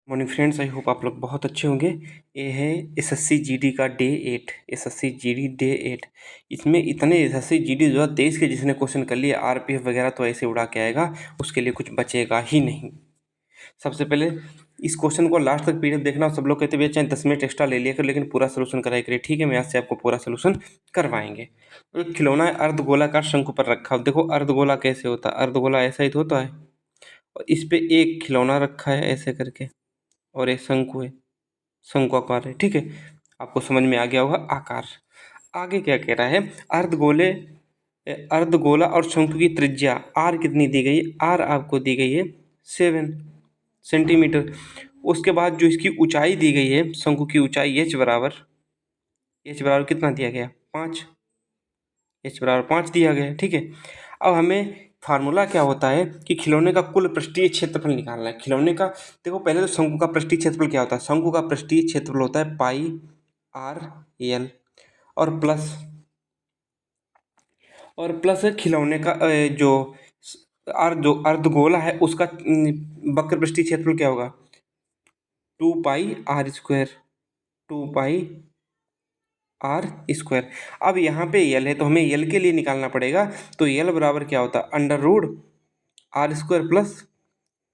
Morning friends, I hope आप लोग बहुत अच्छे होंगे। ये है एसएससी जीडी का डे 8, एसएससी जीडी डे 8। इसमें इतने एसएससी जीडी 2023 के जिसने क्वेश्चन कर लिए आरपीएफ वगैरह तो ऐसे उड़ा के आएगा, उसके लिए कुछ बचेगा ही नहीं। सबसे पहले इस क्वेश्चन को लास्ट तक पीडीएफ देखना। सब लोग कहते हैं चाहे 10 मिनट एक्स्ट्रा ले लिया कर, लेकिन पूरा सोल्यूशन कराया करिए। ठीक है, मैं आज से आपको पूरा सोल्यूशन करवाएंगे। एक खिलौना अर्धगोलाकार शंकु पर रखा हो। देखो अर्धगोला कैसे होता है, अर्धगोला ऐसा ही तो होता है। और इस पे एक खिलौना रखा है ऐसे करके, और एक शंकु है, शंकु आकार है। ठीक है, आपको समझ में आ गया होगा आकार। आगे क्या कह रहा है, अर्धगोला और शंकु की त्रिज्या आर कितनी दी गई है। आर आपको दी गई है 7 सेंटीमीटर। उसके बाद जो इसकी ऊंचाई दी गई है, शंकु की ऊंचाई एच बराबर कितना दिया गया 5, एच बराबर 5 दिया गया है। ठीक है, अब हमें फार्मूला क्या होता है कि खिलौने का कुल पृष्ठीय क्षेत्रफल निकालना है। खिलौने का देखो, पहले तो शंकु का पृष्ठीय क्षेत्रफल क्या होता है। शंकु का पृष्ठीय क्षेत्रफल होता है पाई आर एल, और प्लस खिलौने का जो अर्धगोला है उसका वक्र पृष्ठीय क्षेत्रफल क्या होगा 2 पाई आर स्क्वायर। अब यहाँ पे यल है तो हमें यल के लिए निकालना पड़ेगा। तो यल बराबर क्या होता है under root R square plus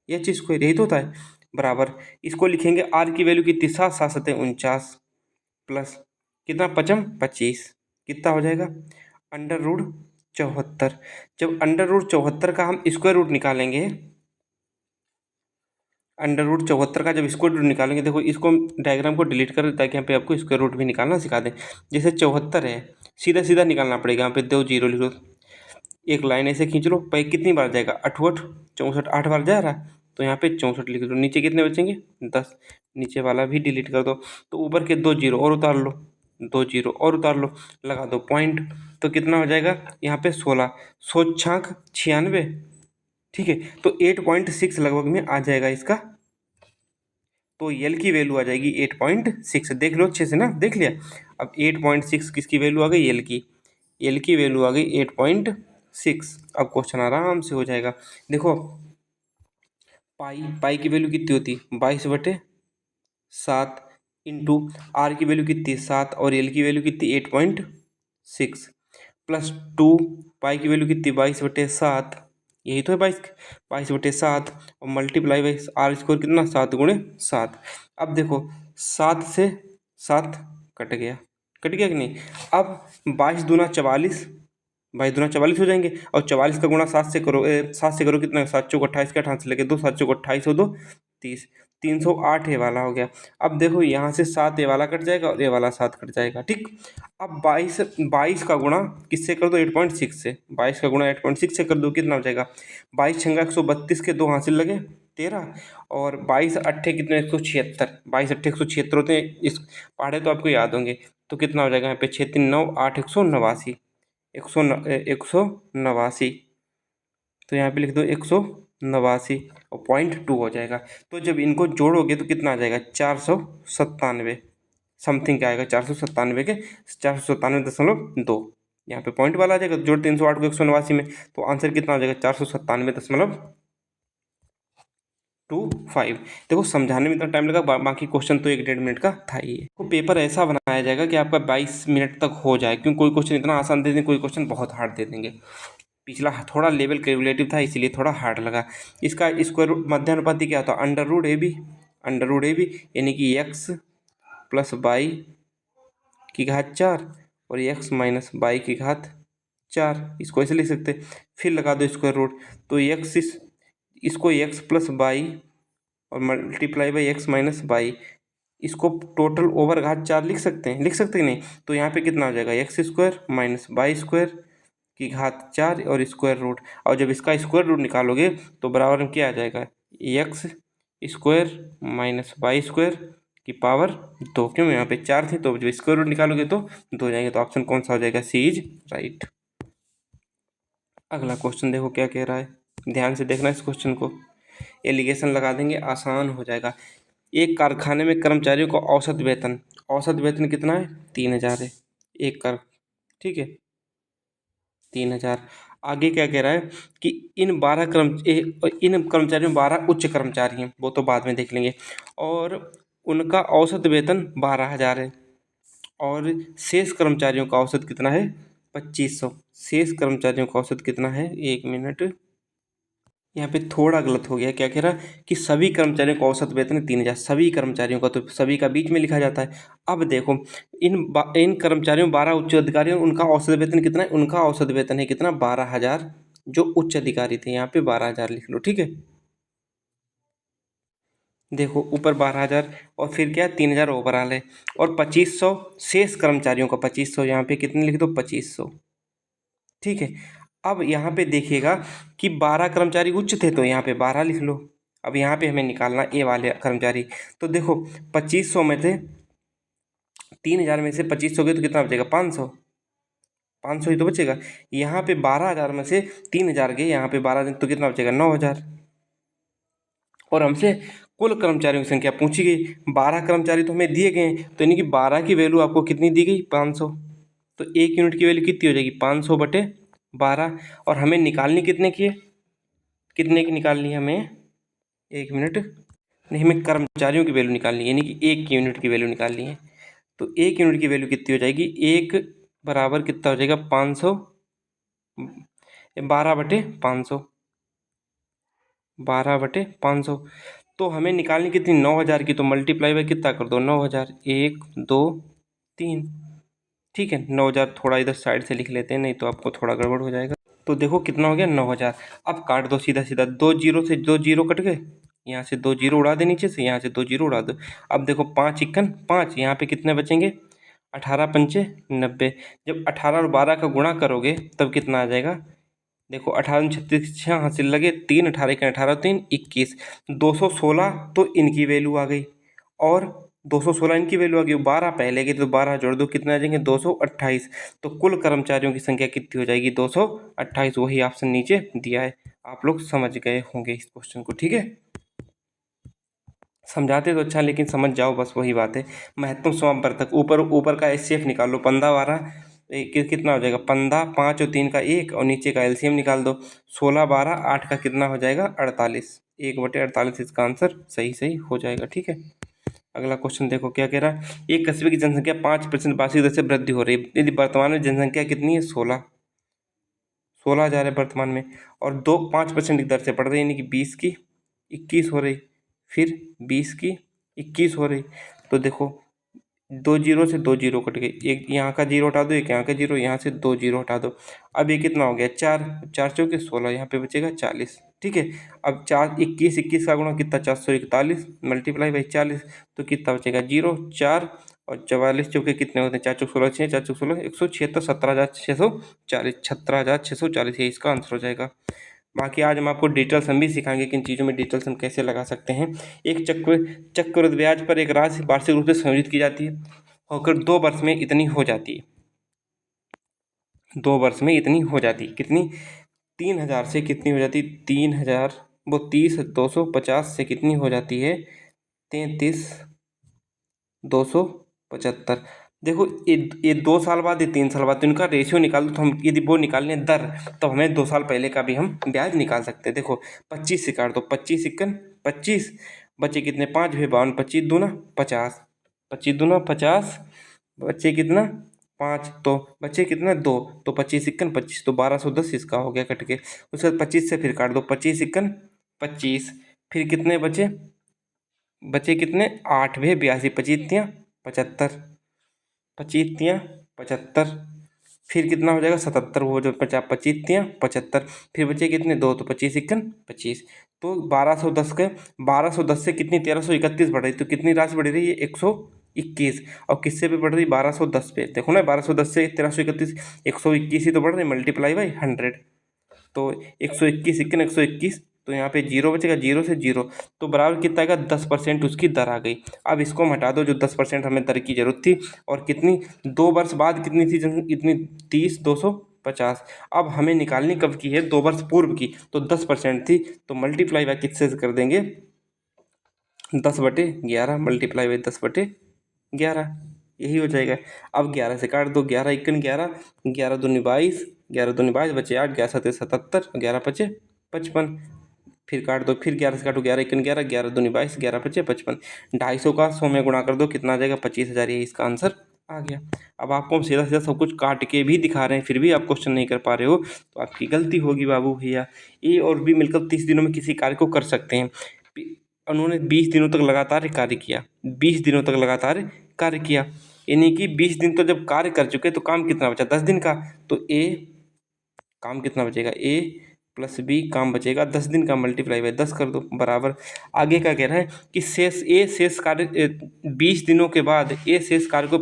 H square, यही तो होता है। बराबर इसको लिखेंगे, आर की वैल्यू कितनी 7 7 49 प्लस कितना 25 कितना हो जाएगा अंडर रूट 74। जब अंडर रूट 74 का हम स्क्वायर रूट निकालेंगे, अंडर रूट 74 का जब स्क्वायर रूट निकालेंगे, देखो इसको डायग्राम को डिलीट कर ताकि यहाँ पे आपको स्क्वायर रूट भी निकालना सिखा दें। जैसे 74 है, सीधा सीधा निकालना पड़ेगा। यहाँ पे 2 जीरो लिख लो, एक लाइन ऐसे खींच लो। पहले कितनी बार जाएगा 8 8 64, 8 बार जा रहा है तो यहाँ पे 64 लिख लो। नीचे कितने बचेंगे 10, नीचे वाला भी डिलीट कर दो। तो ऊपर के 2 जीरो और उतार लो, 2 जीरो और उतार लो, लगा दो पॉइंट। तो कितना हो जाएगा यहाँ पे 16, 16 96। ठीक है, तो 8.6 लगभग में आ जाएगा इसका। तो यल की वैल्यू आ जाएगी 8.6। देख लो अच्छे से ना, देख लिया। अब 8.6 किसकी वैल्यू आ गई, यल की वैल्यू आ गई 8.6। अब क्वेश्चन आराम से हो जाएगा। देखो पाई की वैल्यू कितनी होती 22/7 इंटू आर की वैल्यू कितनी 7 और एल की वैल्यू कितनी 8.6 प्लस 2 पाई की वैल्यू कितनी 22/7, यही तो है 22/7 और मल्टीप्लाई बाई आर स्क्वायर कितना 7 × 7। अब देखो 7 से 7 कट गया कि नहीं। अब 22 दूना 44, 22 दूना 44 हो जाएंगे। और 44 का गुणा 7 से करो, 7 से करो कितना 7 चौक 28 का 28 से लेके 2 7 चौक 28 हो 2 30, 308 ये वाला हो गया। अब देखो यहाँ से 7 ये वाला कट जाएगा और ये वाला 7 कट जाएगा। ठीक, अब 22 का गुणा किससे कर दो 8.6 से, 22 का गुणा 8.6 से कर दो, कितना हो जाएगा 22 छंगा 132 के 2 हासिल लगे 13, और 22 अट्ठे कितने 176, 22 अट्ठे 176 होते हैं। इस पढ़े तो आपको याद होंगे। तो कितना हो जाएगा यहाँ पे 6 3 9 8 189, 189। तो यहाँ पे लिख दो 189 और 0.2 हो जाएगा। तो जब इनको जोड़ोगे तो कितना आ जाएगा 497 समथिंग क्या आएगा 497 के 497.2। यहाँ पे पॉइंट वाला आ जाएगा। जोड़ 308 को 189 में, तो आंसर कितना हो जाएगा 497.25। देखो समझाने में इतना टाइम लगा, बाकी क्वेश्चन तो 1 1.5 मिनट का था ही। तो पेपर ऐसा बनाया जाएगा कि आपका 22 मिनट तक हो जाए, क्योंकि कोई क्वेश्चन इतना आसान दे देंगे, कोई क्वेश्चन बहुत हार्ड दे देंगे। पिछला थोड़ा लेवल कैलकुलेटिव था इसलिए थोड़ा हार्ड लगा। इसका स्क्वायर रूट मध्यानुपाती क्या होता है अंडर रूट ए बी, यानी कि x प्लस बाई की घात 4 और x माइनस बाई की घात 4, इसको ऐसे लिख सकते। फिर लगा दो स्क्वायर रूट, तो इसको x प्लस बाई और multiply by x minus by, इसको टोटल ओवर घात 4 लिख सकते हैं नहीं। तो यहाँ पे कितना हो जाएगा x square minus by square की घात 4 और स्क्वायर रूट। और जब इसका स्क्वायर रूट निकालोगे तो बराबर में क्या आ जाएगा x square minus by square की पावर 2। क्यों यहाँ पे 4 थी, तो जब स्क्वायर रूट निकालोगे तो 2 जाएंगे। तो ऑप्शन कौन सा हो जाएगा, सी इज राइट। अगला क्वेश्चन देखो क्या कह रहा है, ध्यान से देखना इस क्वेश्चन को। एलिगेशन लगा देंगे, आसान हो जाएगा। एक कारखाने में कर्मचारियों को औसत वेतन कितना है 3000 है एक ठीक है 3000। आगे क्या कह रहा है कि इन 12 इन कर्मचारियों में 12 उच्च कर्मचारी हैं, वो तो बाद में देख लेंगे, और उनका औसत वेतन 12,000 है, और शेष कर्मचारियों का औसत कितना है 2500। शेष कर्मचारियों का औसत कितना है, 1 मिनट, यहाँ पे थोड़ा गलत हो गया। क्या कह रहा कि सभी कर्मचारियों का औसत वेतन है 3,000, सभी कर्मचारियों का, तो सभी का बीच में लिखा जाता है। अब देखो इन कर्मचारियों 12 उच्च अधिकारी, उनका औसत वेतन कितना है, उनका औसत वेतन है कितना 12,000, जो उच्च अधिकारी थे, यहाँ पे 12,000 लिख लो, ठीक है। देखो ऊपर 12,000 और फिर क्या 3,000 ओवरऑल है, और 2500 शेष कर्मचारियों का, 2500 यहाँ पे कितने लिख दो 2500, ठीक है। अब यहाँ पे देखिएगा कि 12 कर्मचारी उच्च थे, तो यहाँ पे 12 लिख लो। अब यहाँ पे हमें निकालना ए वाले कर्मचारी, तो देखो 2500 में थे, 3,000 में से 2500 गए तो कितना बचेगा 500, 500 ही तो बचेगा। यहाँ पे 12,000 में से 3,000 गए, यहाँ पे 12 तो कितना बचेगा 9,000। और हमसे कुल कर्मचारियों की संख्या पूछी गई, 12 कर्मचारी तो हमें दिए गए, तो यानी कि 12 की वैल्यू आपको कितनी दी गई 500, तो 1 यूनिट की वैल्यू कितनी हो जाएगी 500 बटे 12, और हमें निकालनी कितने की है, कितने की निकालनी है हमें, 1 मिनट, नहीं हमें कर्मचारियों की वैल्यू निकालनी है, यानी कि 1 यूनिट की वैल्यू निकालनी है। तो 1 यूनिट की वैल्यू कितनी हो जाएगी, 1 बराबर कितना हो जाएगा 500, 12 बटे 500, 12 बटे 500। तो हमें निकालनी कितनी 9,000 की, तो मल्टीप्लाई बाय कितना कर दो 9,000, 1 2 3, ठीक है। 9,000 थोड़ा इधर साइड से लिख लेते हैं, नहीं तो आपको थोड़ा गड़बड़ हो जाएगा। तो देखो कितना हो गया 9,000। अब काट दो सीधा सीधा, 2 जीरो से 2 जीरो कट गए, यहाँ से 2 जीरो उड़ा दे, नीचे से यहाँ से 2 जीरो उड़ा दो। अब देखो 5 इक्कन 5, यहाँ पे कितने बचेंगे 18 पंचे 90। जब 18 और 12 का गुणा करोगे तब कितना आ जाएगा, देखो 18 36 छः हासिल लगे, 3 18 के 18 3 21, 216 तो इनकी वैल्यू आ गई, और 216 इनकी वैल्यू आ गई, 12 पहले की, तो 12 जोड़ दो कितने आ जाएंगे 228। तो कुल कर्मचारियों की संख्या कितनी हो जाएगी 228, वही ऑप्शन नीचे दिया है। आप लोग समझ गए होंगे इस क्वेश्चन को, ठीक है। समझाते तो अच्छा, लेकिन समझ जाओ बस, वही बात है। महत्तम समापवर्तक, ऊपर ऊपर का एचसीएफ निकाल लो, 15 12 कितना हो जाएगा 15, 5 और 3 का 1, और नीचे का एलसीएम निकाल दो, 16 12 8 का कितना हो जाएगा 48, 1/48 इसका आंसर सही सही हो जाएगा, ठीक है। अगला क्वेश्चन देखो क्या कह रहा है, एक कस्बे की जनसंख्या 5% वार्षिक दर से वृद्धि हो रही है, यदि वर्तमान में जनसंख्या कितनी है 16,000 है वर्तमान में, और 5% की दर से बढ़ रही है, यानी कि 20 की 21 हो रही, फिर 20 की 21 हो रही। तो देखो 2 जीरो से 2 जीरो कट गए, एक यहाँ का जीरो हटा दो, एक यहाँ का जीरो, यहाँ से 2 जीरो हटा दो। अब ये कितना हो गया 4 4 चौके 16, यहाँ पे बचेगा 40, ठीक है। अब 4 21 21 का गुणा कितना 441 मल्टीप्लाई बाई 40, तो कितना बचेगा 0 4, और 44 चौके कितने होते हैं 4 चौक 16 6 4 चौक 16 176, 17,640, 17,640, ये इसका आंसर हो जाएगा। बाकी आज हम आपको डिटेल सम भी सिखाएंगे कि इन चीज़ों में डिटेल सम कैसे लगा सकते हैं। एक चक्रवृद्धि ब्याज पर एक राशि वार्षिक रूप से संयोजित की जाती है, होकर 2 वर्ष में इतनी हो जाती है, 2 वर्ष में इतनी हो जाती है, कितनी 3,000 से कितनी हो जाती है 3,000, वो 30,250 से कितनी हो जाती है 33,275। देखो ये 2 साल बाद, ये 3 साल बाद, तो इनका रेशियो निकाल दो, तो हम यदि वो निकालने दर, तो हमें 2 साल पहले का भी हम ब्याज निकाल सकते हैं। देखो 25 से काट दो, 25 इक्कन 25, बचे कितने 5 भी 52, 25 दूना 50, 25 दूना 50, बचे कितना 5, तो बचे कितना 2, तो 25 इक्कन 25, तो 1210 इसका हो गया कट के। उसके बाद 25 से फिर काट दो, 25 इक्कन 25, फिर कितने बचे, बचे कितने 8 भी 82, 25 तियाँ 75, 25 तियाँ 75, फिर कितना हो जाएगा 77, वो जो 25 तियाँ 75, फिर बचे कितने 2, तो 25 इक्कन 25, तो 1210 के 1210 से कितनी 1331 बढ़ रही, तो कितनी राशि बढ़ रही है 121, और किससे पे बढ़ रही 1210 पे, देखो ना 1210 से 1331, 121 ही तो बढ़ रही, मल्टीप्लाई बाई 100, तो 121 इक्कन 121, तो यहाँ पे जीरो बचेगा, जीरो से जीरो, तो बराबर कितना आएगा 10% उसकी दर आ गई। अब इसको हम हटा दो, जो 10% हमें दर की जरूरत थी, और कितनी 2 वर्ष बाद कितनी थी इतनी 30,250। अब हमें निकालनी कब की है 2 वर्ष पूर्व की, तो 10% थी, तो मल्टीप्लाई बाय किससे कर देंगे 10/11, मल्टीप्लाई बाई 10/11, यही हो जाएगा। अब 11 से काट दो, 11 इक्कन 11, 11 दूनी 22, 11 दूनी 22 बचे 8, 11 सत्ते 77, 11 पचे 55। फिर काट दो, फिर 11 से काटो, 11 एकन 11, 11 दूनी 22, 11 पचे 55। 250 का 100 में गुणा कर दो, कितना आ जाएगा? 25,000। ये इसका आंसर आ गया। अब आपको हम सीधा सीधा सब कुछ काट के भी दिखा रहे हैं, फिर भी आप क्वेश्चन नहीं कर पा रहे हो, तो आपकी गलती होगी बाबू भैया। ए और बी मिलकर 30 दिनों में किसी कार्य को कर सकते हैं। उन्होंने 20 दिनों तक लगातार कार्य किया, 20 दिनों तक लगातार कार्य किया, यानी कि 20 दिन तो जब कार्य कर चुके तो काम कितना बचा? 10 दिन का। तो ए काम कितना बचेगा? ए प्लस बी काम बचेगा 10 दिन का, मल्टीप्लाई बाय 10 कर दो, बराबर। आगे क्या कह रहा है कि शेष कार्य 20 दिनों के बाद ए शेष कार्य को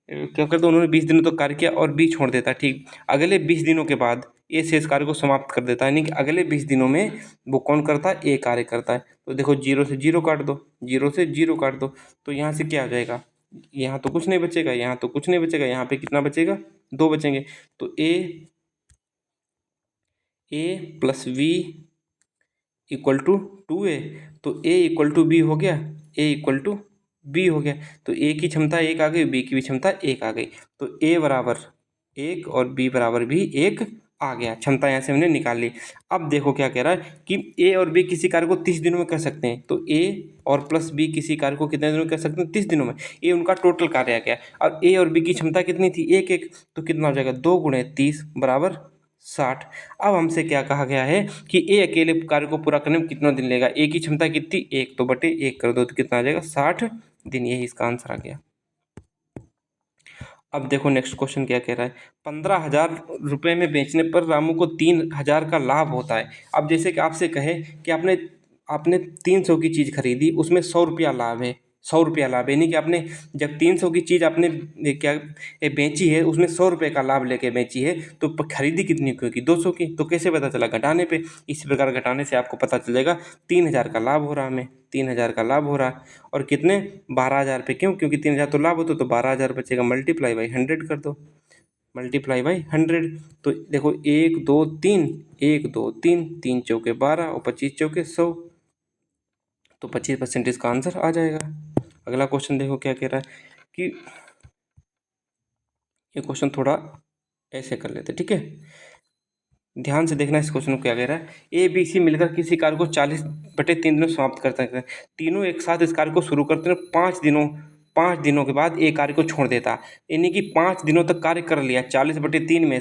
क्या करता? उन्होंने 20 दिनों तक कार्य किया और बी छोड़ देता, ठीक। अगले 20 दिनों के बाद ए शेष कार्य को समाप्त कर देता है, यानी कि अगले 20 दिनों में वो कौन करता है? ए कार्य करता है। तो देखो 0 से 0 काट दो, 0 से 0 काट दो, तो यहाँ से क्या आ जाएगा? यहाँ तो कुछ नहीं बचेगा, यहाँ तो कुछ नहीं बचेगा, यहाँ पे कितना बचेगा? 2 बचेंगे। तो A plus B equal to 2a, तो a इक्वल टू बी हो गया, a इक्वल टू बी हो गया। तो a की क्षमता 1 आ गई, b की भी क्षमता 1 आ गई, तो a बराबर 1 और b बराबर भी 1 आ गया। क्षमता यहाँ से हमने निकाल ली। अब देखो क्या कह रहा है कि a और b किसी कार्य को 30 दिनों में कर सकते हैं, तो a और प्लस b किसी कार्य को कितने दिनों में कर सकते हैं? 30 दिनों में। ये उनका टोटल कार्य आ गया, और a और b की क्षमता कितनी थी? 1 तो कितना हो जाएगा? 2 गुणे 30 बराबर 60। अब हमसे क्या कहा गया है कि ए अकेले कार्य को पूरा करने में कितना दिन लेगा? ए की क्षमता कितनी? 1, तो बटे 1 कर दो, तो कितना आ जाएगा? 60 दिन। यही इसका आंसर आ गया। अब देखो नेक्स्ट क्वेश्चन क्या कह रहा है। 15,000 रुपये में बेचने पर रामू को 3,000 का लाभ होता है। अब जैसे कि आपसे कहे कि आपने आपने 300 की चीज़ खरीदी, उसमें 100 रुपया लाभ है, 100 रुपया लाभ है, यानी कि आपने जब 300 की चीज़ आपने क्या बेची है, उसमें 100 रुपये का लाभ लेके बेची है, तो खरीदी कितनी की होगी? 200 की। तो कैसे पता चला? घटाने पे। इसी प्रकार घटाने से आपको पता चल जाएगा 3,000 का लाभ हो रहा है, हमें 3,000 का लाभ हो रहा है। और कितने? 12,000 पे। क्यों? क्योंकि 3,000 तो लाभ होता, तो 12,000 बचेगा, मल्टीप्लाई बाई 100 कर दो, मल्टीप्लाई बाई 100। तो देखो 1 2 3, 1 2 3, 3 चौके 12 और 25 चौके 100, तो 25% इसका आंसर आ जाएगा। अगला क्वेश्चन देखो क्या कह रहा है कि ये क्वेश्चन थोड़ा ऐसे कर लेते, ठीक है, ध्यान से देखना इस क्वेश्चन को क्या कह रहा है। ए बी सी मिलकर किसी कार्य को 40/3 दिनों में समाप्त कर सकते हैं। तीनों एक साथ इस कार्य को शुरू करते हैं, 5 दिनों के बाद एक कार्य को छोड़ देता, यानी कि 5 दिनों तक कार्य कर लिया। 40/3 में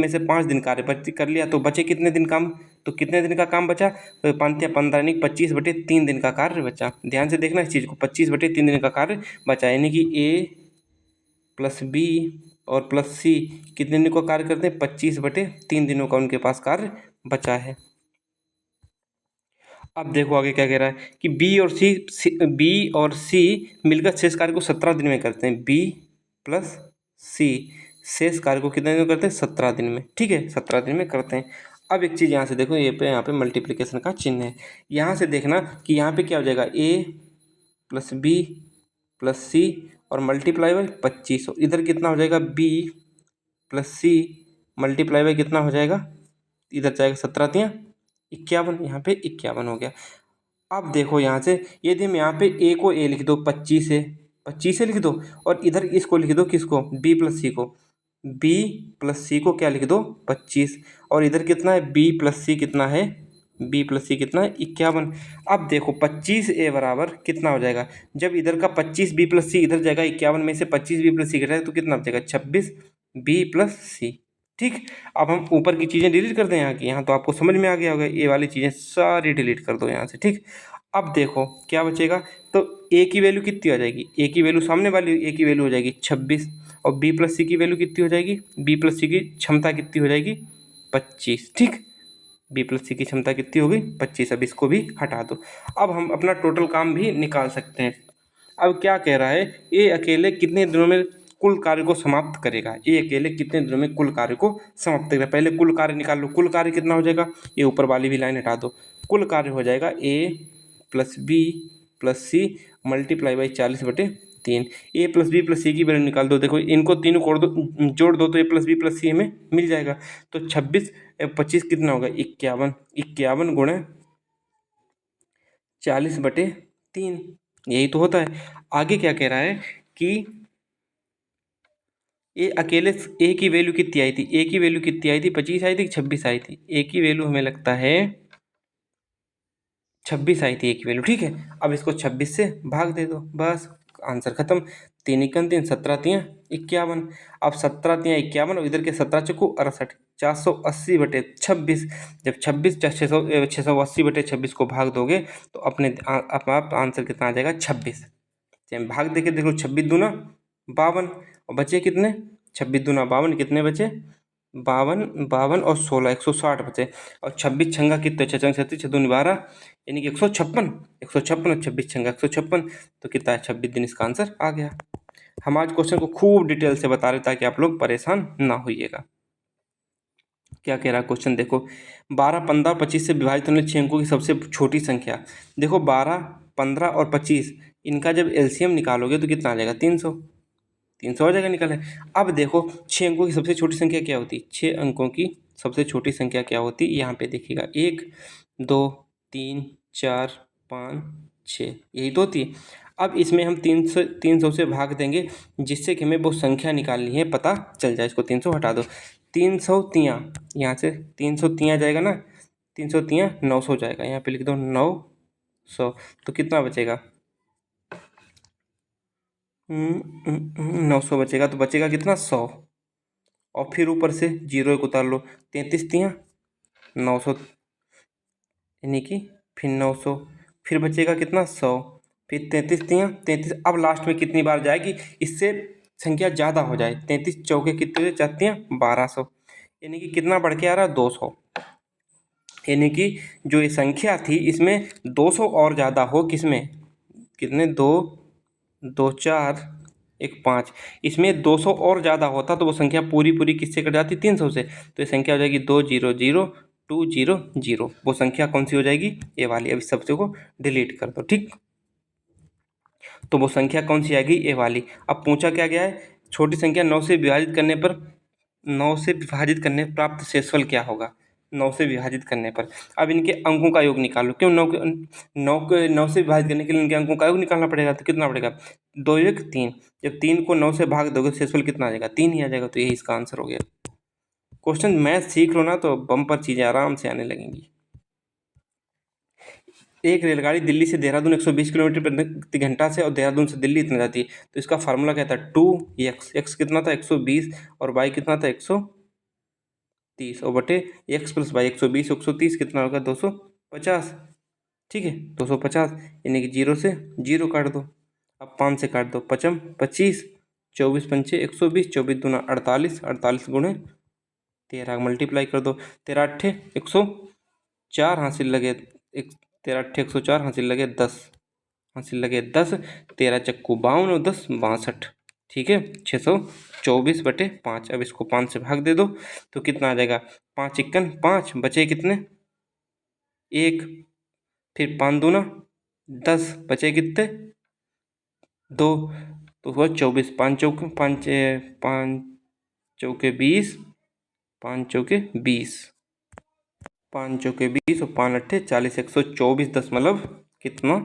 से 5 दिन कार्य कर लिया, तो बचे कितने दिन काम? तो कितने दिन का काम बचा? तो 15 यानी 25/3 दिन का कार्य बचा। ध्यान से देखना इस चीज़ को, 25/3 दिन का कार्य बचा, यानी कि ए प्लस बी और प्लस सी कितने दिनों का कार्य करते हैं? 25/3 दिनों का उनके पास कार्य बचा है। अब देखो आगे क्या कह रहा है कि बी और सी मिलकर शेष कार्य को 17 दिन में करते हैं। बी प्लस सी शेष कार्य को कितने दिन में करते हैं? 17 दिन में, ठीक है, 17 दिन में करते हैं। अब एक चीज़ यहाँ से देखो, यहाँ पे मल्टीप्लिकेशन का चिन्ह है। यहाँ से देखना कि यहाँ पे क्या हो जाएगा? A plus B plus C और मल्टीप्लाई बाई 25, इधर कितना हो जाएगा? B plus C multiply by कितना हो जाएगा? इधर जाएगा 17 51, यहाँ पे 51 हो गया। अब देखो यहाँ से यदि हम यहाँ पे ए को ए लिख दो, 25 से लिख दो, और इधर इसको लिख दो, किसको? बी प्लस सी को। बी प्लस सी को क्या लिख दो? 25, और इधर कितना है? बी प्लस सी कितना है? बी प्लस सी कितना है? 51। अब देखो 25 बराबर कितना हो जाएगा? जब इधर का 25 बी प्लस सी इधर जाएगा, 51 में से 25 बी प्लस सी घटाएगा तो कितना बचेगा? 26 बी प्लस सी, ठीक। अब हम ऊपर की चीज़ें डिलीट कर दें यहाँ की, यहाँ तो आपको समझ में आ गया होगा, ये वाली चीज़ें सारी डिलीट कर दो यहाँ से, ठीक। अब देखो क्या बचेगा, तो ए की वैल्यू कितनी आ जाएगी? ए की वैल्यू सामने वाली ए की वैल्यू हो जाएगी 26, और बी प्लस सी की वैल्यू कितनी हो जाएगी? बी प्लस सी की क्षमता कितनी हो जाएगी? 25, ठीक। बी प्लस सी की क्षमता कितनी हो गई? 25। अब इसको भी हटा दो। अब हम अपना टोटल काम भी निकाल सकते हैं। अब क्या कह रहा है, ए अकेले कितने दिनों में कुल कार्य को समाप्त करेगा? ए अकेले कितने दिनों में कुल कार्य को समाप्त करेगा? पहले कुल कार्य निकाल लो। कुल कार्य कितना हो जाएगा? ये ऊपर वाली भी लाइन हटा दो। कुल कार्य हो जाएगा A plus B plus C multiply by 40/3। A plus B plus C की वैल्यू निकाल दो। देखो इनको तीनों जोड़ दो तो ए प्लस बी प्लस सी हमें मिल जाएगा। तो 26 25 कितना होगा? 51। 51 गुणे 40/3, यही तो होता है। आगे क्या कह रहा है कि ए अकेले ए की वैल्यू कितनी आई थी? ए की वैल्यू कितनी आई थी? 25 आई थी कि 26 आई थी? ए की वैल्यू हमें लगता है 26 आई थी ए की वैल्यू, ठीक है। अब इसको 26 से भाग दे दो, बस आंसर खत्म। 3 इक्कन 3, 17 तियाँ 51। अब 17 तियाँ 51 और इधर के 17 चौको 68, 480/26। जब 26 680/26 को भाग दोगे तो अपने आप आंसर कितना आ जाएगा? 26। चलिए भाग दे के देखो, 26 दूना 52 और बचे कितने? 26 दूना 52, कितने बचे? 52, 52 और 16, 160 बचे। और 26 छंगा कितने? 6 छंग 36, 6 दूनी 12, यानी कि 156। 156 और 26 छंगा 156, तो कितना है? 26 दिन इसका आंसर आ गया। हम आज क्वेश्चन को खूब डिटेल से बता रहे ताकि आप लोग परेशान ना होइएगा। क्या कह रहा है क्वेश्चन देखो, 12, 15 और 25 से विभाजित होने 6 अंकों की सबसे छोटी संख्या। देखो 12, 15 और 25, इनका जब एलसीएम निकालोगे तो कितना आ जाएगा? 300। 300 हो जाएगा निकल है। अब देखो 6 अंकों की सबसे छोटी संख्या क्या होती है? 6 अंकों की सबसे छोटी संख्या क्या होती है? यहाँ पे देखिएगा 1, 2, 3, 4, 5, 6, यही तो होती है। अब इसमें हम 300 से भाग देंगे, जिससे कि हमें वो संख्या निकालनी है पता चल जाए। इसको 300 हटा दो, 300 तियाँ, यहाँ से 300 तियाँ जाएगा ना, 300 तियाँ 900 जाएगा, यहाँ पे लिख दो 900। तो कितना बचेगा? 900 बचेगा। तो बचेगा कितना? 100। और फिर ऊपर से 0 एक उतार लो, 33 तियाँ 900, यानी कि फिर 900, फिर बचेगा कितना? 100, फिर 33 तियाँ 33। अब लास्ट में कितनी बार जाएगी? इससे संख्या ज़्यादा हो जाए। 33 चौके कितने? 4 तियाँ 1200, यानी कि कितना बढ़ के आ रहा है? 200। यानी कि जो ये संख्या थी इसमें 200 और ज़्यादा हो, किसमें? कितने? 2, 2, 4, 1, 5, इसमें 200 और ज़्यादा होता तो वो संख्या पूरी पूरी किससे कट जाती? 300 से। तो ये संख्या हो जाएगी 200200। वो संख्या कौन सी हो जाएगी? ये वाली। अब इस सबसे को डिलीट कर दो, ठीक। तो वो संख्या कौन सी आएगी? ये वाली। अब पूछा क्या गया है? छोटी संख्या 9 से विभाजित करने पर, 9 से विभाजित करने पर प्राप्त शेषफल क्या होगा? 9 से विभाजित करने पर। अब इनके अंकों का योग निकालो। क्यों? 9 से विभाजित करने के लिए इनके अंकों का योग निकालना पड़ेगा। तो कितना पड़ेगा? 2, 1, 3। जब 3 को 9 से भाग दोगे शेषफल कितना आ जाएगा? 3 ही आ जाएगा। तो यही इसका आंसर हो गया। क्वेश्चन मैथ सीख लो ना तो बम्पर चीज़ें आराम से आने लगेंगी। एक रेलगाड़ी दिल्ली से देहरादून 120 किलोमीटर प्रति घंटा से और देहरादून से दिल्ली इतना जाती है, तो इसका फार्मूला क्या था? 2x। एक्स कितना था? 120, और y कितना था? 130, और बटे x + y। 120, 130 कितना होगा? 250, ठीक है। 250, यानी कि 0 से 0 काट दो। अब 5 से काट दो, 5 25, 24 पंचे 120, 24 दूना 48, 48 गुणे 13 मल्टीप्लाई कर दो। 13 अट्ठे 104 हासिल लगे, 13 अट्ठे 104 हासिल लगे 10, हासिल लगे 10, 13 चक्कू 52 और 10 62, ठीक है। 624/5। अब इसको 5 से भाग दे दो तो कितना आ जाएगा? 5 इक्कन 5, बचे कितने? 1, फिर 5 दूना 10, बचे कितने? 2, तो हुआ 24। 5 चौके 5, 5 चौके 20, 5 चौके 20, 5 चौके 20 और 5 अट्ठे 40, 124 कितना?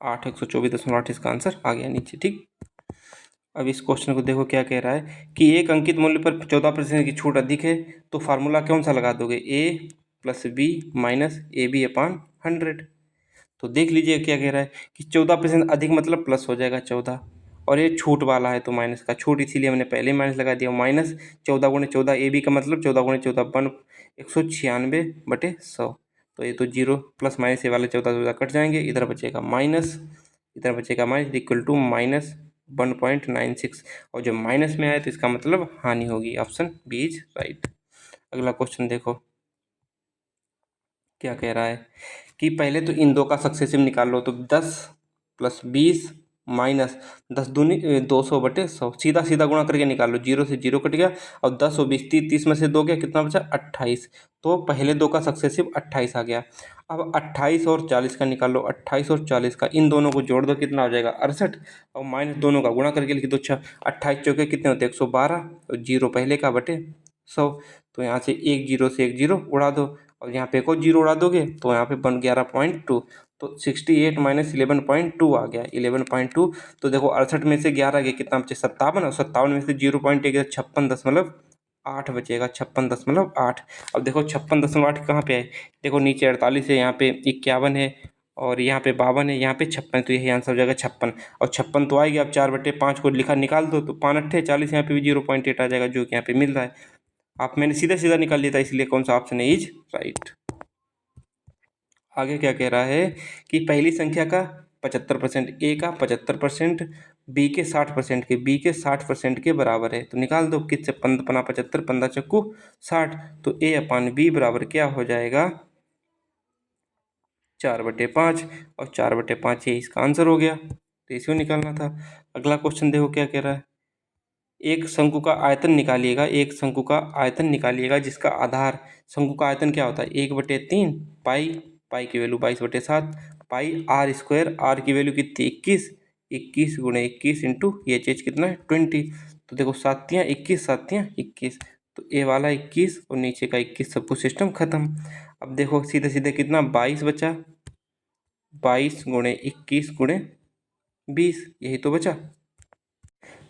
8, 124.8 इसका आंसर आ गया नीचे, ठीक। अब इस क्वेश्चन को देखो क्या कह रहा है कि एक अंकित मूल्य पर 14% की छूट अधिक है, तो फार्मूला कौन सा लगा दोगे? a + b - ab/100। तो देख लीजिए क्या कह रहा है कि 14% अधिक मतलब प्लस हो जाएगा 14, और ये छूट वाला है तो माइनस का। छूट इसीलिए मैंने पहले माइनस लगा दिया। माइनस 14 × 14, ए बी का मतलब 14 × 14 196/100। तो ये तो 0 प्लस माइनस ये वाले 14 कट जाएंगे, इधर बचेगा माइनस, इधर बचेगा माइनस, इक्वल टू -1.96। और जब माइनस में आए तो इसका मतलब हानि होगी। Option B is right. अगला क्वेश्चन देखो क्या कह रहा है कि पहले तो इन दो का सक्सेसिव निकाल लो। तो 10 + 20 - 10 दूनी 200/100, सीधा सीधा गुणा करके निकाल लो। 0 से 0 कट गया, और 10 और 20 30 में से 2 गया, कितना बचा? 28। तो पहले दो का सक्सेसिव 28 आ गया। अब 28 और 40 का निकाल लो। 28 और 40 का इन दोनों को जोड़ दो, कितना आ जाएगा? 68, और माइनस दोनों का गुणा करके लिख दो। 28 चौके कितने होते हैं? 112, और 0 पहले का बटे 100। तो यहाँ से एक 0 से एक 0 उड़ा दो, और यहाँ पे एक और 0 उड़ा दोगे तो यहाँ पे बन 11.2। तो 68 माइनस 11.2 आ गया 11.2। तो देखो 68 में से 11 गया कितना बचे 57, और 57 में से 0.1 56.8 बचेगा 56.8। अब देखो 56.8 कहाँ पे है, देखो नीचे 48 है, यहाँ पे 51 है, और यहाँ पे 52 है, यहाँ पे 56, तो यही आंसर हो जाएगा 56। और 56 तो आएगा, अब 4/5 को लिखा निकाल दो तो 5×8 = 40, यहाँ पे भी 0.8 आ जाएगा जो कि यहाँ पे मिल रहा है। आप मैंने सीधा सीधा निकाल लिया था, इसलिए कौन सा ऑप्शन है इज राइट। आगे क्या कह रहा है कि पहली संख्या का 75%, ए का 75%, बी के 60% के, बी के 60% के बराबर है। तो निकाल दो किससे, 75, 15 चक्कू 60, तो ए अपान बी बराबर क्या हो जाएगा 4/5, और 4/5 ये इसका आंसर हो गया। तो इसे निकालना था। अगला क्वेश्चन देखो क्या कह रहा है, एक शंकु का आयतन निकालिएगा, एक शंकु का आयतन निकालिएगा जिसका आधार, शंकु का आयतन क्या होता है 1/3 पाई, पाई की वैल्यू 22/7 पाई आर स्क्वायर, आर की वैल्यू कितनी 21, 21 × 21 इंटू ये चीज कितना है 20। तो देखो 7×21 7×21, तो ए वाला 21 और नीचे का 21, सब कुछ सिस्टम खत्म। अब देखो सीधे सीधे कितना 22 बचा, 22 × 21 × 20, यही तो बचा।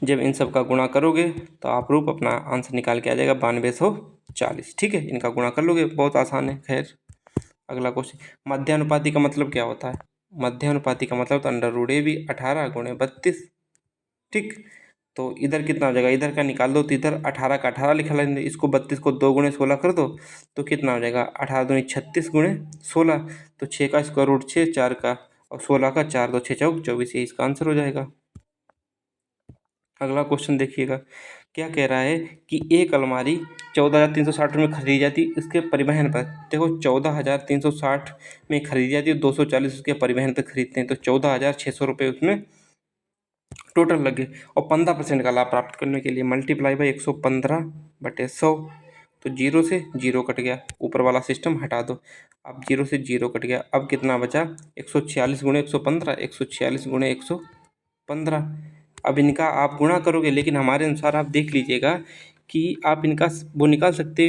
जब इन सब का गुणा करोगे तो आप रूप अपना आंसर निकाल के आ जाएगा 9240। ठीक है, इनका गुणा कर लोगे, बहुत आसान है। खैर अगला क्वेश्चन, मध्यानुपाती का मतलब क्या होता है, मध्यानुपाती का मतलब तो √AB 18 × 32। ठीक, तो इधर कितना हो जाएगा, इधर का निकाल दो तो इधर 18 का 18 लिखा लेंगे, इसको 32 को 2 × 16 कर दो तो कितना हो जाएगा 18 दूनी 36 × 16, तो 6 का स्क्वायर रूट 6, 4 का और 16 का 4, 2 6 चौक 24, ये इसका आंसर हो जाएगा। अगला क्वेश्चन देखिएगा क्या कह रहा है कि एक अलमारी 14,360 में खरीदी जाती, इसके परिवहन पर, देखो 14,360 में खरीदी जाती है, 240 उसके परिवहन पर खरीदते हैं, तो 14,600 रुपये उसमें टोटल लगे। और 15% का लाभ प्राप्त करने के लिए मल्टीप्लाई बाई 115/100, तो 0 से 0 कट गया, ऊपर वाला सिस्टम हटा दो। अब 0 से 0 कट गया, अब कितना बचा 146 × 115, 146 × 115। अब इनका आप गुणा करोगे, लेकिन हमारे अनुसार आप देख लीजिएगा कि आप इनका वो निकाल सकते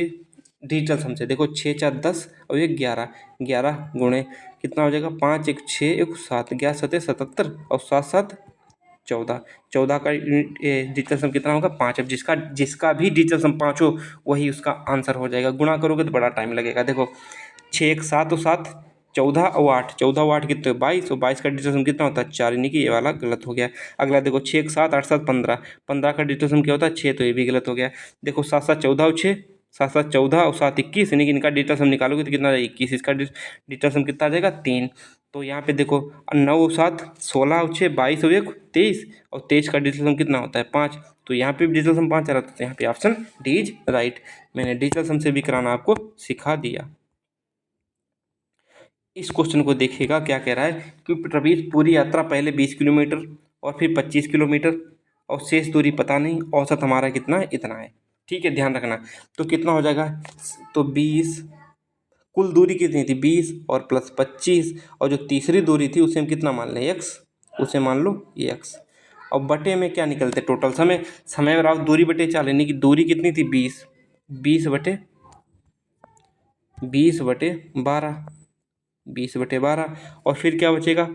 डिजिटल सम से। देखो 6 4 10 और 1 11, 11 गुणे कितना हो जाएगा 5 1 6 1 7, 11 7 77 और 7 7 14, 14 का डिजिटल सम कितना होगा 5। अब जिसका भी डिजिटल सम 5 हो वही उसका आंसर हो जाएगा। गुणा करोगे तो बड़ा टाइम लगेगा। देखो 6 1 7 और 7, 14 और 8, 14 और 8 कितने 22, और 22 का डिजिटल सम कितना होता है 4, यानी कि ये वाला गलत हो गया। अगला देखो 6 1 7 8 7 15, 15 का डिजिटल सम क्या होता है 6, तो ये भी गलत हो गया। देखो 7 7 14 और 6, 7 7 14 और 7 21, यानी कि इनका डिजिटल सम निकालोगे तो कितना 21, इसका डिजिटल सम कितना आ जाएगा 3। तो यहाँ पे देखो 9 और 7 16 और 6 22 और 1 23, और 23 का डिजिटल सम कितना होता है 5, तो यहाँ पे भी डिजिटल सम 5 आ रहा था, तो यहाँ पे ऑप्शन डी इज राइट। मैंने डिजिटल सम से भी कराना आपको सिखा दिया। इस क्वेश्चन को देखिएगा क्या कह रहा है कि रवीश पूरी यात्रा पहले 20 किलोमीटर और फिर 25 किलोमीटर और शेष दूरी पता नहीं, औसत हमारा कितना है इतना है। ठीक है, ध्यान रखना। तो कितना हो जाएगा, तो 20, कुल दूरी कितनी थी 20 और प्लस 25, और जो तीसरी दूरी थी उसे हम कितना मान लें x, उसे मान लो ये x। अब बटे में क्या निकलते टोटल समय, समय बराबर दूरी बटे 4, यानी कि दूरी कितनी थी 20, 20/12, 20/12, और फिर क्या बचेगा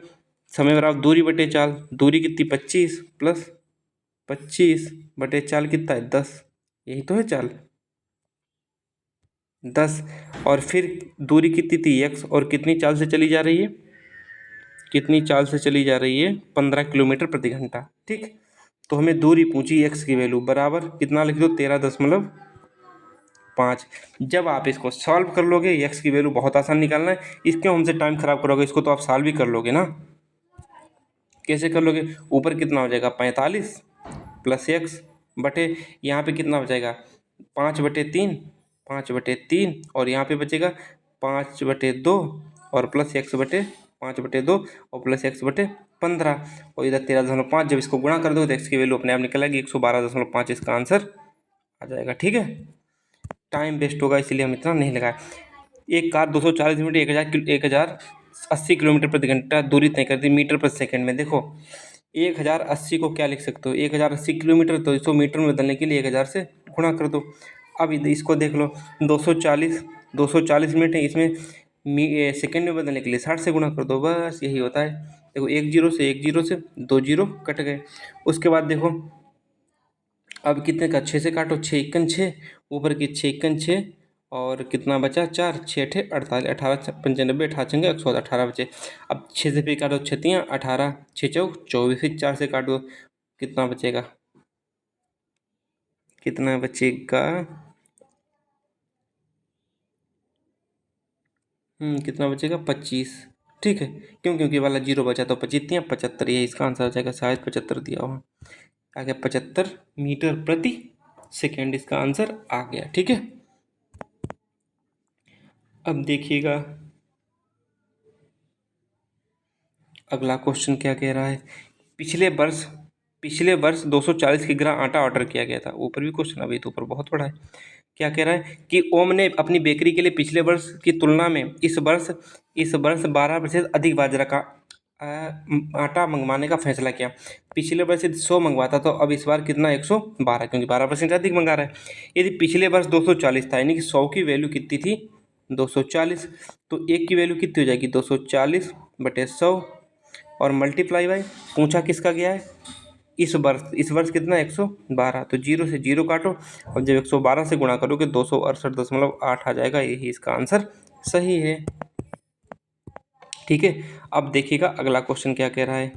समय बराबर दूरी बटे 4, दूरी कितनी 25 प्लस 25/4 कितना है 10, यही तो है 4 10, और फिर दूरी कितनी थी x, और कितनी चाल से चली जा रही है, कितनी चाल से चली जा रही है 15 किलोमीटर प्रति घंटा। ठीक, तो हमें दूरी पूछी x की वैल्यू बराबर कितना लिख दो 13.5। जब आप इसको सॉल्व कर लोगे, x की वैल्यू बहुत आसान निकालना है, इसक्यों हमसे टाइम खराब करोगे, इसको तो आप सॉल्व भी कर लोगे ना। कैसे कर लोगे, ऊपर कितना हो जाएगा 45 प्लस x बटे यहाँ पे कितना बचेगा 5/3, 5/3, और यहाँ पे बचेगा 5/2 और प्लस x बटे 5/2 और प्लस x बटे 15, और इधर 13.5। जब इसको गुणा कर दो तो x की वैल्यू अपने आप निकल आएगी 112.5, इसका आंसर आ जाएगा। ठीक है, टाइम वेस्ट होगा इसलिए हम इतना नहीं लगाए। एक कार 240 मीटर 1080 किलोमीटर प्रति घंटा दूरी तय करती मीटर पर सेकंड में। देखो 1080 को क्या लिख सकते हो 1080 किलोमीटर, तो इसको मीटर में बदलने के लिए 1000 से गुणा कर दो। अब इसको देख लो 240 मिनट है, इसमें सेकेंड में बदलने के लिए 60 से गुणा कर दो, बस यही होता है। देखो एक जीरो से दो जीरो कट गए। उसके बाद देखो अब कितने का, 6 से काटो, 6 एकन 6, ऊपर की 6 एकन 6 और कितना बचा 4, 6 अठे 48, 18 95, 18 छंगे 100, 18 बचे। अब 6 से फिर काटो 6 18, 6 चौक 24, फिर 4 से काटो, कितना बचेगा, कितना बचेगा, कितना बचेगा 25। ठीक है, क्यों, क्योंकि वाला जीरो बचा तो 25 75, ये इसका आंसर आ जाएगा, शायद 75 दिया हुआ आ गया, 75 मीटर प्रति सेकेंड इसका आंसर आ गया। ठीक है, अब देखिएगा अगला क्वेश्चन क्या कह रहा है। पिछले वर्ष 240 किग्रा आटा ऑर्डर किया गया था। ऊपर भी क्वेश्चन, अभी तो ऊपर बहुत बड़ा है। क्या कह रहा है कि ओम ने अपनी बेकरी के लिए पिछले वर्ष की तुलना में इस वर्ष 12% अधिक बाजरा का आटा मंगवाने का फैसला किया। पिछले वर्ष 100 मंगवाता तो अब इस बार कितना 112, क्योंकि 12% अधिक मंगा रहा है। यदि पिछले वर्ष 240 था, यानी कि 100 की वैल्यू कितनी थी 240, तो एक की वैल्यू कितनी हो जाएगी 240/100 और मल्टीप्लाई बाई, पूछा किसका गया है इस वर्ष कितना 112, तो जीरो से जीरो काटो और जब 112 से गुणा करोगे 268.8 आ जाएगा, यही इसका आंसर सही है। ठीक है, अब देखिएगा अगला क्वेश्चन क्या कह रहा है।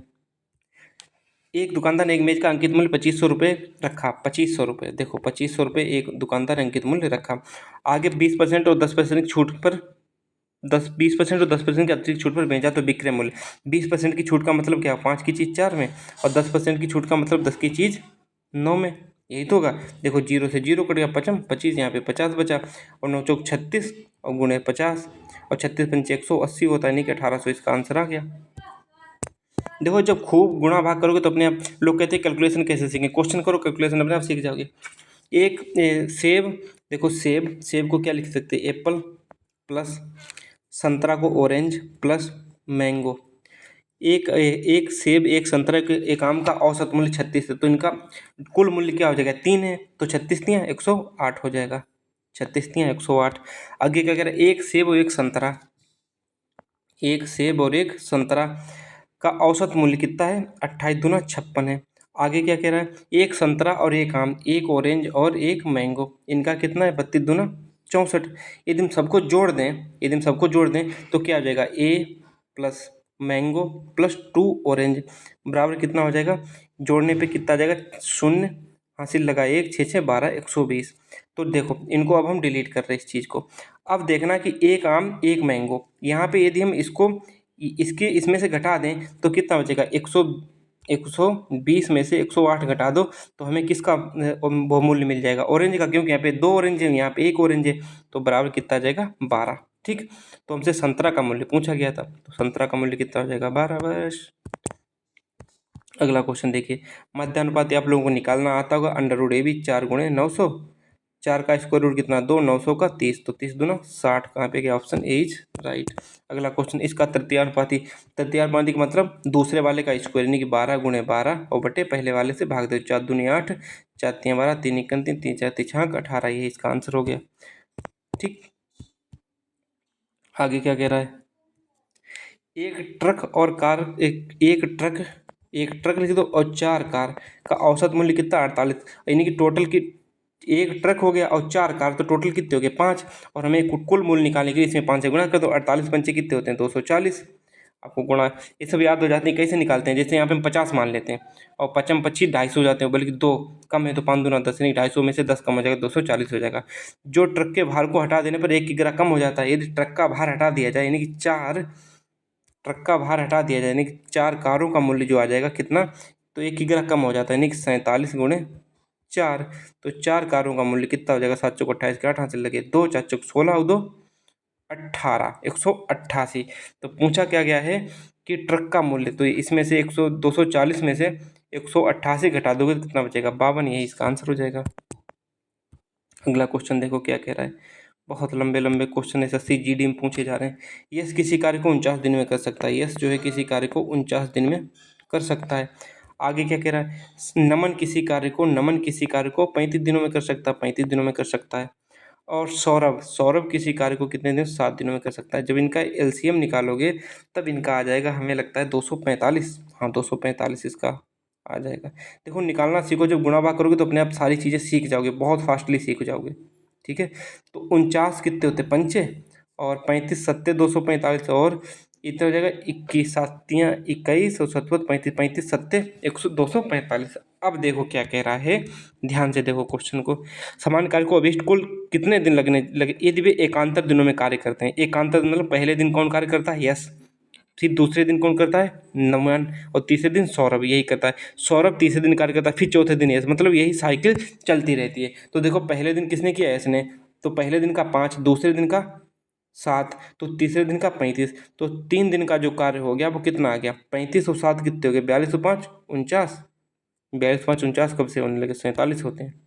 एक दुकानदार ने एक मेज का अंकित मूल्य 2500 रुपये रखा। 2500 रुपये, देखो 2500 रुपये एक दुकानदार ने अंकित मूल्य रखा। आगे 20% और 10% की छूट पर 20% और 10% की अतिरिक्त छूट पर बेचा तो विक्रय मूल्य। 20% की छूट का मतलब क्या, 5 की चीज़ 4 में, और 10% की छूट का मतलब 10 की चीज़ 9 में, यही तो होगा। देखो जीरो से जीरो कट गया, 25, यहाँ पे 50 बचा, और 9 चौक 36 और गुणे 50, और 36 पंचे 180 होता है, नहीं कि 1800 इसका आंसर आ गया। देखो जब खूब गुणा भाग करोगे तो अपने आप, लोग कहते हैं कैलकुलेशन कैसे सीखें, क्वेश्चन करो कैलकुलेशन अपने आप सीख जाओगे। एक सेब, देखो सेब को क्या लिख सकते हैं, एप्पल प्लस संतरा को ऑरेंज प्लस मैंगो। एक सेब एक संतरा के एक आम का औसत मूल्य 36 है, तो इनका कुल मूल्य क्या हो जाएगा 3 है, तो 36 3 108 हो जाएगा, 36 3 108। आगे क्या कह रहा है, एक सेब और एक संतरा का औसत मूल्य कितना है 28 दूना 56 है। आगे क्या कह रहा है, एक संतरा और एक आम, एक ऑरेंज और एक मैंगो, इनका कितना है 32 दूना 64। यदि हम सबको जोड़ दें तो क्या हो जाएगा, A plus mango plus 2 orange बराबर कितना हो जाएगा, जोड़ने पे कितना आ जाएगा, शून्य हासिल लगा, 1 6 6 12 120। तो देखो इनको अब हम डिलीट कर रहे हैं इस चीज़ को। अब देखना कि एक आम एक मैंगो, यहाँ पे यदि हम इसको इसमें से घटा दें तो कितना बचेगा, 120 में से 108 घटा दो तो हमें किसका वो मूल्य मिल जाएगा, ऑरेंज का, क्योंकि यहाँ पे 2 ऑरेंज है, यहाँ पे एक ऑरेंज है, तो बराबर कितना आ जाएगा 12। ठीक, तो हमसे संतरा का मूल्य पूछा गया था, तो संतरा का मूल्य कितना हो जाएगा 12 बस। अगला क्वेश्चन देखिए, मध्यानुपाती आप लोगों को निकालना आता होगा, √AB 4 गुणे 900, 4 का स्क्वायर रूट कितना 2, 900 का 30, तो 30 दूना 60, कहाँ पे गया ऑप्शन ए इज राइट। अगला क्वेश्चन, इसका तृतीयानुपाती का मतलब दूसरे वाले का स्क्वायर, यानी कि 12 गुणे 12 और बटे पहले वाले से भाग दो, 4 दूनी 8, 4 3 12, 3 1 3, 3 4 3 18, ये इसका आंसर हो गया। ठीक, आगे क्या कह रहा है, एक ट्रक और कार एक ट्रक लिख दो और 4 कार का औसत मूल्य कितना 48, यानी कि टोटल की एक ट्रक हो गया और 4 कार, तो टोटल कितने हो गए 5, और हमें कुल मूल्य निकालने के लिए इसमें 5 से गुणा कर दो, 48 पंचे कितने होते हैं 240। आपको गुणा ये सब याद हो जाते हैं, कैसे निकालते हैं, जैसे यहाँ पे हम 50 मान लेते हैं और 55 25 250 हो जाते हैं, बल्कि 2 कम है तो 5 दूना 10, नहीं 250 में से 10 कम हो जाएगा 240 हो जाएगा। जो ट्रक के भार को हटा देने पर 1 किग्रा कम हो जाता है, यदि ट्रक का भार हटा दिया जाए, यानी कि 4 ट्रक का भार हटा दिया जाए, यानी कि 4 कारों का मूल्य जो आ जाएगा कितना, तो 1 किग्रा कम हो जाता है, यानी कि 47 गुणे 4, तो 4 कारों का मूल्य कितना हो जाएगा, 7 चौक 28 के 8 हाथ से लगे 2, 4 चौक 16 और 2 18, 188। तो पूछा क्या गया है कि ट्रक का मूल्य, तो इसमें से 240 में से 188 घटा दोगे तो कितना बचेगा 52, यही इसका आंसर हो जाएगा। अगला क्वेश्चन देखो क्या कह रहा है, बहुत लंबे लंबे क्वेश्चन एसएससी जीडी में पूछे जा रहे हैं। यश किसी कार्य को 49 दिन में कर सकता है, यश जो है किसी कार्य को 49 दिन में कर सकता है। आगे क्या कह रहा है, नमन किसी कार्य को 35 दिनों में कर सकता है, 35 दिनों में कर सकता है। और सौरभ सौरभ किसी कार्य को कितने दिन 7 दिनों में कर सकता है। जब इनका एलसीएम निकालोगे तब इनका आ जाएगा, हमें लगता है 245। हाँ 245 इसका आ जाएगा। देखो निकालना सीखो, जब गुणा भाग करोगे तो अपने आप सारी चीज़ें सीख जाओगे, बहुत फास्टली सीख जाओगे। ठीक है, तो 49 कितने होते पंचे, और 35 सत्ते 245, और इतना हो जाएगा 21 सातियाँ 21 और 7 35 35 सत्ते 245। अब देखो क्या कह रहा है, ध्यान से देखो क्वेश्चन को। समान कार्य को अभिष्ट कुल कितने दिन लगने लगे यदि वे एकांतर दिनों में कार्य करते हैं। एकांतर दिन मतलब पहले दिन कौन कार्य करता है, यश, फिर दूसरे दिन कौन करता है, नमन, और तीसरे दिन सौरभ यही करता है। सौरभ तीसरे दिन कार्य करता है, फिर चौथे दिन यश, मतलब यही साइकिल चलती रहती है। तो देखो पहले दिन किसने किया, यश ने, तो पहले दिन का 5, दूसरे दिन का 7, तो तीसरे दिन का 35, तो 3 दिन का जो कार्य हो गया वो कितना आ गया, 35 और 7 कितने हो गए, 42 और 5 49, 42 5 49 कब से होने लगे, 47 होते हैं।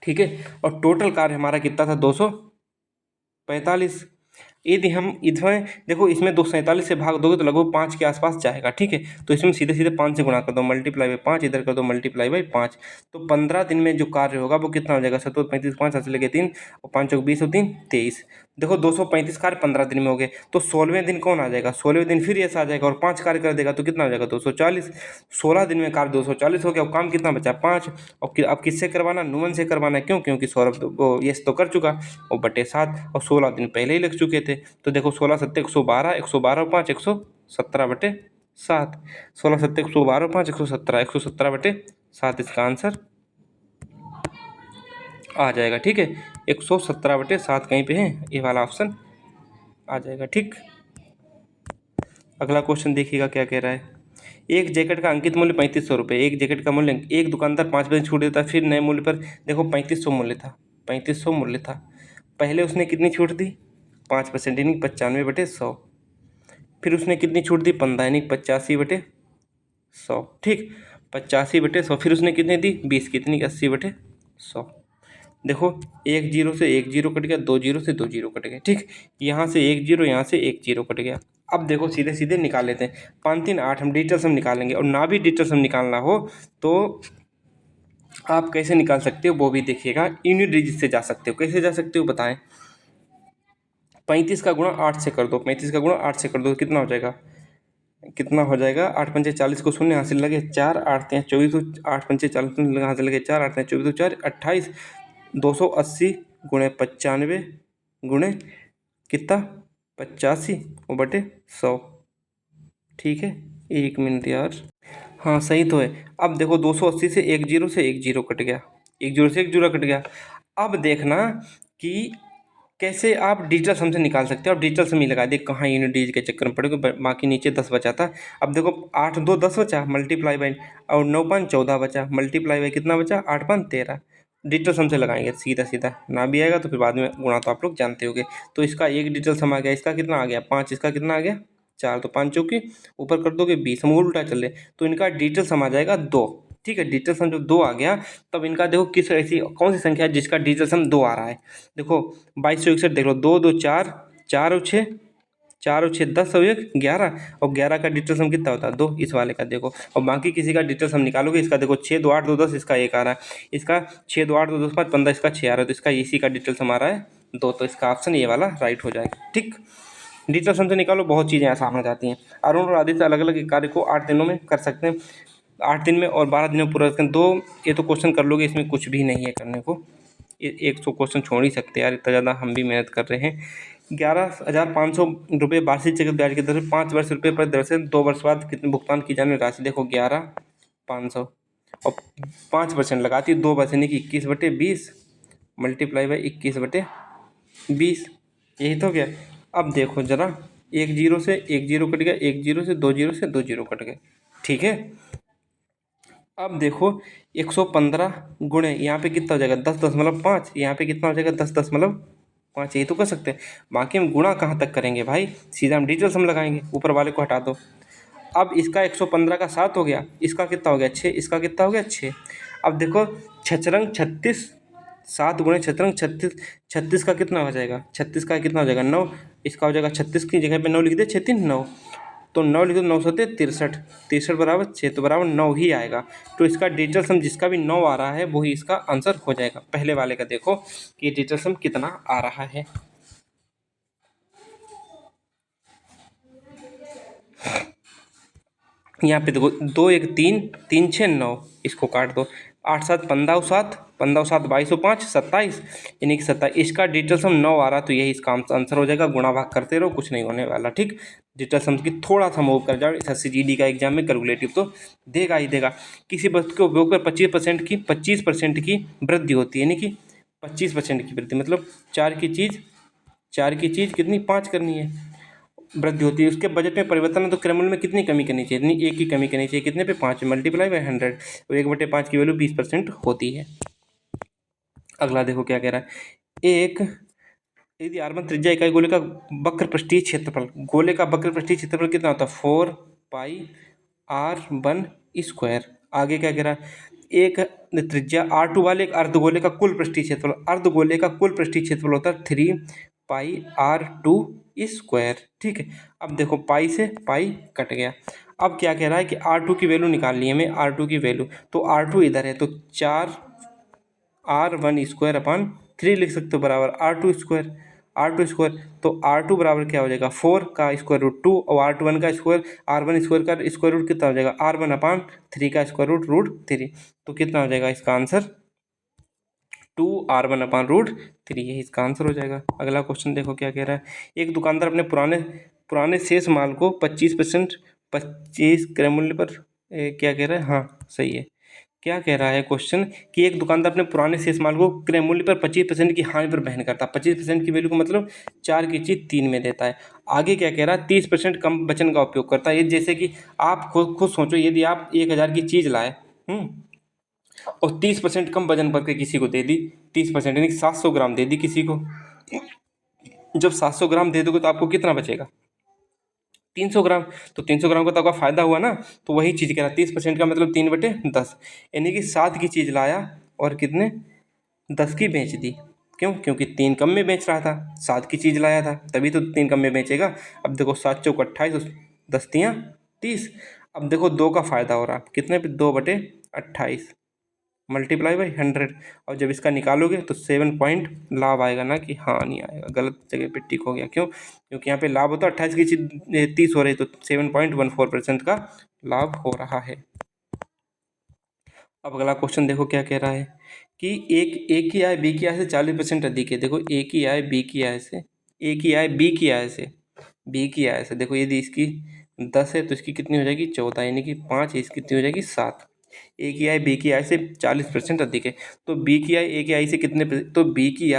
ठीक है, और टोटल कार्य हमारा कितना था, 245। यदि हम इधर देखो इसमें 247 से भाग दोगे तो लगभग 5 के आसपास जाएगा। ठीक है, तो इसमें सीधे सीधे 5 से गुणा कर दो, मल्टीप्लाई बाई 5, इधर कर दो मल्टीप्लाई बाई 5, तो 15 दिन में जो कार्य होगा वो कितना हो जाएगा, 7 35 5 ऐसे लगे 3 और 5 20 और 3 23। देखो 235 कार्य 15 दिन में हो गए, तो 16वें दिन कौन आ जाएगा, 16वें दिन फिर ऐसा आ जाएगा और 5 कार्य कर देगा तो कितना हो जाएगा, 240। 16 दिन में कार्य 240 हो गया, और काम कितना बचा, 5। और अब किससे करवाना, नुमन से करवाना है, क्यों, क्योंकि सौरभ वो यस तो कर चुका, और बटे 7, और 16 दिन पहले ही लग चुके थे। तो देखो 16 सत्ते 112, 112 और 5 117 बटे 7, 16 सत्ते 112 और 5 117, 117 बटे 7 इसका आंसर आ जाएगा। ठीक है, 117 बटे 7 कहीं पे है, ये वाला ऑप्शन आ जाएगा। ठीक, अगला क्वेश्चन देखिएगा क्या कह रहा है। एक जैकेट का अंकित मूल्य 3500 रुपये, एक जैकेट का मूल्य, एक दुकानदार 5% छूट देता है, फिर नए मूल्य पर देखो 3500 मूल्य था, 3500 मूल्य था, पहले उसने कितनी छूट दी, 5% यानी 95 बटे 100, फिर उसने कितनी छूट दी, 15 यानी 85 बटे 100। ठीक, 85 बटे 100, फिर उसने कितनी दी, 20, कितनी, 80 बटे 100। देखो एक जीरो से एक जीरो कट गया, 2 जीरो से 2 जीरो कट गया। ठीक, यहाँ से एक जीरो, यहाँ से एक जीरो कट गया। अब देखो सीधे सीधे निकाल लेते हैं, 5 3 8 हम डिजिटल सम निकालेंगे, और ना भी डिजिटल सम निकालना हो तो आप कैसे निकाल सकते हो वो भी देखिएगा, यूनिट डिजिट से जा सकते हो। कैसे जा सकते हो बताएं, 35 का गुणा 8 से कर दो, 35 का गुणा 8 से कर दो, कितना हो जाएगा, कितना हो जाएगा, 8 पंचे 40 को शून्य हासिल लगे 4, 8 3 24, 8 पंचे 40 हासिल लगे 4, 8 3 24 4 28, 280 गुणे 95 गुणे कितना 85 और बटे 100। ठीक है, 1 मिनट यार, हाँ सही तो है। अब देखो 280 से एक जीरो कट गया, एक जीरो से एक जीरो कट गया। अब देखना कि कैसे आप डिजिटल सम से निकाल सकते हो। आप डिजिटल सम ही लगा दे, कहाँ यूनिट डिजिट के चक्कर में पड़ेगा, बाकी नीचे 10 बचा था। अब देखो 8 2 10 बचा, मल्टीप्लाई बाई, और 9 5 14 बचा, मल्टीप्लाई बाई कितना बचा, 8 5 13। डिजिटल सम से लगाएंगे सीधा सीधा, ना भी आएगा तो फिर बाद में गुणा तो आप लोग जानते होंगे। तो इसका एक डिजिटल सम आ गया, इसका कितना आ गया 5, इसका कितना आ गया 4, तो 5 चौके ऊपर कर दोगे 20, हम उल्टा चल रहे, तो इनका डिजिटल सम आ जाएगा 2। ठीक है, डिजिटल सम जब 2 आ गया तब इनका देखो किस ऐसी कौन सी संख्या है जिसका डिजिटल सम 2 आ रहा है। देखो 2261 देख लो, 2 2 4, 4 और 6, 4 और 6 10 और 1 11, और 11 का डिजिटल सम कितना होता है 2, इस वाले का देखो। और बाकी किसी का डिजिटल सम निकालोगे, इसका देखो 6 2 8 2 10, इसका 1 आ रहा है, इसका 6 2 8 2 10 5 15, इसका 6 आ रहा है, तो इसका इसी का डिजिटल सम आ रहा है 2, तो इसका ऑप्शन ये वाला राइट हो जाएगा। ठीक, डिजिटल सम से निकालो, बहुत चीज़ें आसान हो जाती हैं। अरुण और आदित्य अलग अलग कार्य को 8 दिनों में कर सकते हैं, 8 दिन में और 12 दिनों में पूरा करते हैं। 2 ये तो क्वेश्चन कर लोगे, इसमें कुछ भी नहीं है करने को, 100 क्वेश्चन छोड़ ही सकते हैं यार, इतना ज़्यादा हम भी मेहनत कर रहे हैं। 11,500 रुपये वार्षिक चक्रवृद्धि ब्याज की दर से 5 वर्ष रुपये पर दर से 2 वर्ष बाद कितने भुगतान की जाने राशि, देखो 11,500 और 5% लगाती है, 2 वर्ष यानी कि 21 बटे 20 मल्टीप्लाई बाई 21 बटे 20, यही तो क्या। अब देखो जरा, एक जीरो से एक जीरो कट गया, एक जीरो से दो जीरो कट गए। ठीक है, अब देखो 115 गुणे यहाँ पे कितना हो जाएगा 10.5, यहाँ पे कितना हो जाएगा 10.5, यही तो कर सकते हैं। बाकी हम गुणा कहाँ तक करेंगे भाई, सीधा हम डिजिटल सम लगाएंगे, ऊपर वाले को हटा दो। अब इसका 115 का 7 हो गया, इसका कितना हो गया 6, इसका कितना हो गया 6। अब देखो छचरंग 36, 7 गुणे छचरंग 36, 36 का कितना हो जाएगा, 36 का कितना हो जाएगा 9, इसका हो जाएगा 36 की जगह पे 9 लिख दे, 6 3 9, तो 9 लिखो, 9 सत्ते 63, 63 बराबर 6 तो बराबर 9 ही आएगा। तो इसका डिजिटल सम जिसका भी 9 आ रहा है वही इसका आंसर हो जाएगा। पहले वाले का देखो कि डिजिटल सम कितना आ रहा है। यहाँ पे देखो 2 1 3 3 6 9, इसको काट दो, 8 7 15 7 15 7 22 5 27, यानी कि 27। इसका डिजिटल सम 9 आ रहा तो यही इसका आंसर हो जाएगा। गुणा भाग करते रहो, कुछ नहीं होने वाला। ठीक, डिजिटल सम की थोड़ा सा मूव कर जाओ। एसएससी जीडी का एग्जाम में कैलकुलेटिव तो देगा ही देगा। किसी वस्तु के उपयोग पर 25% की वृद्धि होती है, यानी कि 25% की वृद्धि, मतलब 4 की चीज़ कितनी 5 करनी है, वृद्धि होती है। उसके बजट में परिवर्तन है तो क्रयमूल्य में कितनी कमी करनी चाहिए, इतनी 1 की कमी करनी चाहिए। कितने पे 5 मल्टीप्लाई बाय 100, तो 1/5 की वैल्यू 20% होती है। अगला देखो क्या कह रहा है। एक यदि R1 त्रिज्या इकाई गोले का वक्र पृष्ठीय क्षेत्रफल, गोले का वक्र पृष्ठीय क्षेत्रफल कितना होता है 4 पाई R1 स्क्वायर। आगे क्या कह रहा है, एक त्रिज्या R2 वाले एक अर्धगोले का कुल पृष्ठीय क्षेत्रफल, अर्धगोले का कुल पृष्ठीय क्षेत्रफल होता है 3 पाई R2 स्क्वायर। ठीक है, अब देखो पाई से पाई कट गया। अब क्या कह रहा है कि R2 की वैल्यू निकालनी है हमें, R2 की वैल्यू। तो R2 इधर है तो 4 R1 स्क्वायर अपॉन 3 लिख सकते हो बराबर R2 स्क्वायर। R2 स्क्वायर तो R2 बराबर क्या हो जाएगा 4 का स्क्वायर रूट 2 और R1 का स्क्वायर, R1 स्क्वायर का स्क्वायर रूट कितना हो जाएगा R1 अपॉन 3 का स्क्वायर रूट 3। तो कितना हो जाएगा इसका आंसर 2R1 अपॉन रूट 3, यही इसका आंसर हो जाएगा। अगला क्वेश्चन देखो क्या कह रहा है। एक दुकानदार अपने पुराने शेष माल को 25% 25 क्रय मूल्य पर क्या कह रहा है, हाँ सही है। क्या कह रहा है क्वेश्चन कि एक दुकानदार अपने पुराने शेष माल को क्रय मूल्य पर 25% की हानि पर वहन करता है। 25% की वैल्यू को मतलब 4 की चीज़ 3 में देता है। आगे क्या कह रहा है 30% कम वजन का उपयोग करता है। ये जैसे कि आप खुद सोचो, यदि आप 1000 की चीज़ लाए और 30% कम वजन करके किसी को दे दी, 30% यानी 700 ग्राम दे दी किसी को। जब 700 ग्राम दे दोगे तो आपको कितना बचेगा 300 ग्राम। तो 300 ग्राम का तो आपका फायदा हुआ ना। तो वही चीज़ कह रहा 30% का मतलब 3/10, यानी कि 7 की चीज़ लाया और कितने 10 की बेच दी। क्यों, क्योंकि 3 कम में बेच रहा था, 7 की चीज़ लाया था तभी तो 3 कम में बेचेगा। अब देखो 7 चौक 28, 10 तियाँ 30। अब देखो 2 का फायदा हो रहा, कितने पे 2/28 मल्टीप्लाई बाई 100। और जब इसका निकालोगे तो 7 पॉइंट लाभ आएगा ना कि हाँ नहीं आएगा, गलत जगह पे टिक हो गया। क्यों, क्योंकि यहाँ पे लाभ होता है 28 की चीज़ 30 हो रही, तो 7.14% का लाभ हो रहा है। अब अगला क्वेश्चन देखो क्या कह रहा है कि एक की आय बी की आय से 40% अधिक है। देखो ए की आय बी की आय से, ए की आय बी की आय से, बी की आय से। देखो यदि इसकी 10 है तो इसकी कितनी हो जाएगी 14, यानी कि 5 है, इसकी कितनी हो जाएगी 7। ए की आय बी की आय से 40% अधिक है। तो बी की आय ए की आय से कितने, तो बी की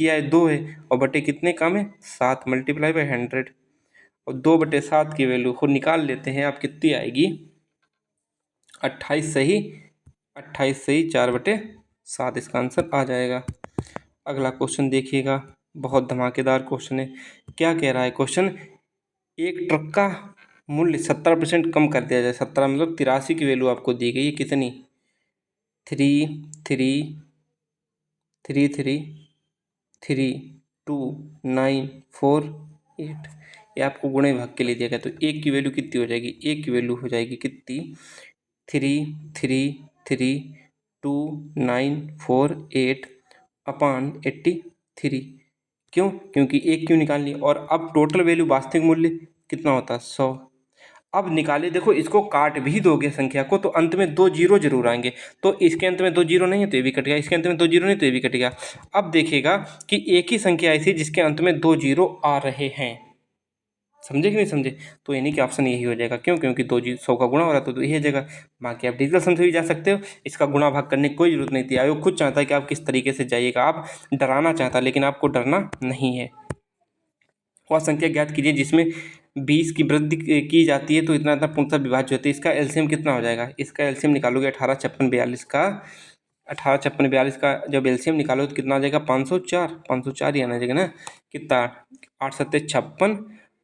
आय 2 है और बटे कितने कम है 7 मल्टीप्लाई बाई 100। और 2/7 की वैल्यू खुद निकाल लेते हैं, आप कितनी आएगी 28 सही, 28 सही 4/7 इसका आंसर आ जाएगा। अगला क्वेश्चन देखिएगा, बहुत धमाकेदार क्वेश्चन है। क्या कह रहा है क्वेश्चन, एक ट्रक का मूल्य 70% कम कर दिया जाए। 17 मतलब 83 की वैल्यू आपको दी गई है, कितनी 3 ये आपको गुणे भाग के लिए दिया गया। तो एक की वैल्यू कितनी हो जाएगी, एक की वैल्यू हो जाएगी कितनी 3,3,3,2,9,4,8 अपॉन 83। क्यों, क्योंकि एक क्यों निकालनी। और अब टोटल वैल्यू वास्तविक मूल्य कितना होता है 100। अब निकाले, देखो इसको काट भी दोगे संख्या को तो अंत में 2 जीरो जरूर आएंगे। तो इसके अंत में 2 जीरो नहीं है तो ये भी कट गया, इसके अंत में 2 जीरो नहीं तो ये भी कट गया। अब देखिएगा कि एक ही संख्या ऐसी जिसके अंत में 2 जीरो आ रहे हैं, समझे कि नहीं समझे। तो यानी कि ऑप्शन यही हो जाएगा। क्यों, क्योंकि 100 का गुणा हो रहा तो यही जगह। बाकी आप डिजिटल सम से भी जा सकते हो, इसका गुणा भाग करने की कोई जरूरत नहीं थी। आयोग खुद चाहता है कि आप किस तरीके से जाइएगा, आप डराना चाहता है लेकिन आपको डरना नहीं है। वह संख्या ज्ञात कीजिए जिसमें 20 की वृद्धि की जाती है तो इतना इतना पूर्णतः विभाज्य होती है। इसका एलसीएम कितना हो जाएगा, इसका एलसीएम निकालोगे 18 56 42 का, 18 56 42 का जब एलसीएम निकालोगे तो कितना आ जाएगा 504 ही आना जाएगा ना। कितना 8 7 56,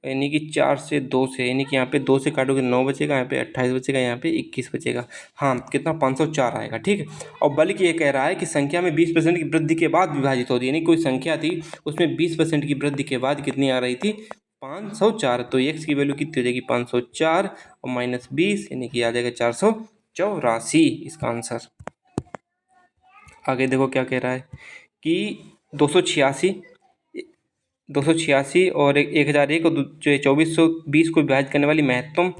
यानी कि 4 से 2 से, यानी कि यहाँ पे 2 से काटोगे 9 बचेगा, यहाँ पे 28 बचेगा, यहाँ पे 21 बचेगा। हाँ कितना 504 आएगा। ठीक है, और बल्कि ये कह रहा है कि संख्या में 20% की वृद्धि के बाद विभाजित होती है। यानी कोई संख्या थी उसमें 20% की वृद्धि के बाद कितनी आ रही थी 504, तो x की वैल्यू कितनी हो जाएगी 504 और -20 यानी कि आ जाएगा 484 इसका आंसर। आगे देखो क्या कह रहा है कि 286 और 1001 और 2420 को विभाजित करने वाली महत्तम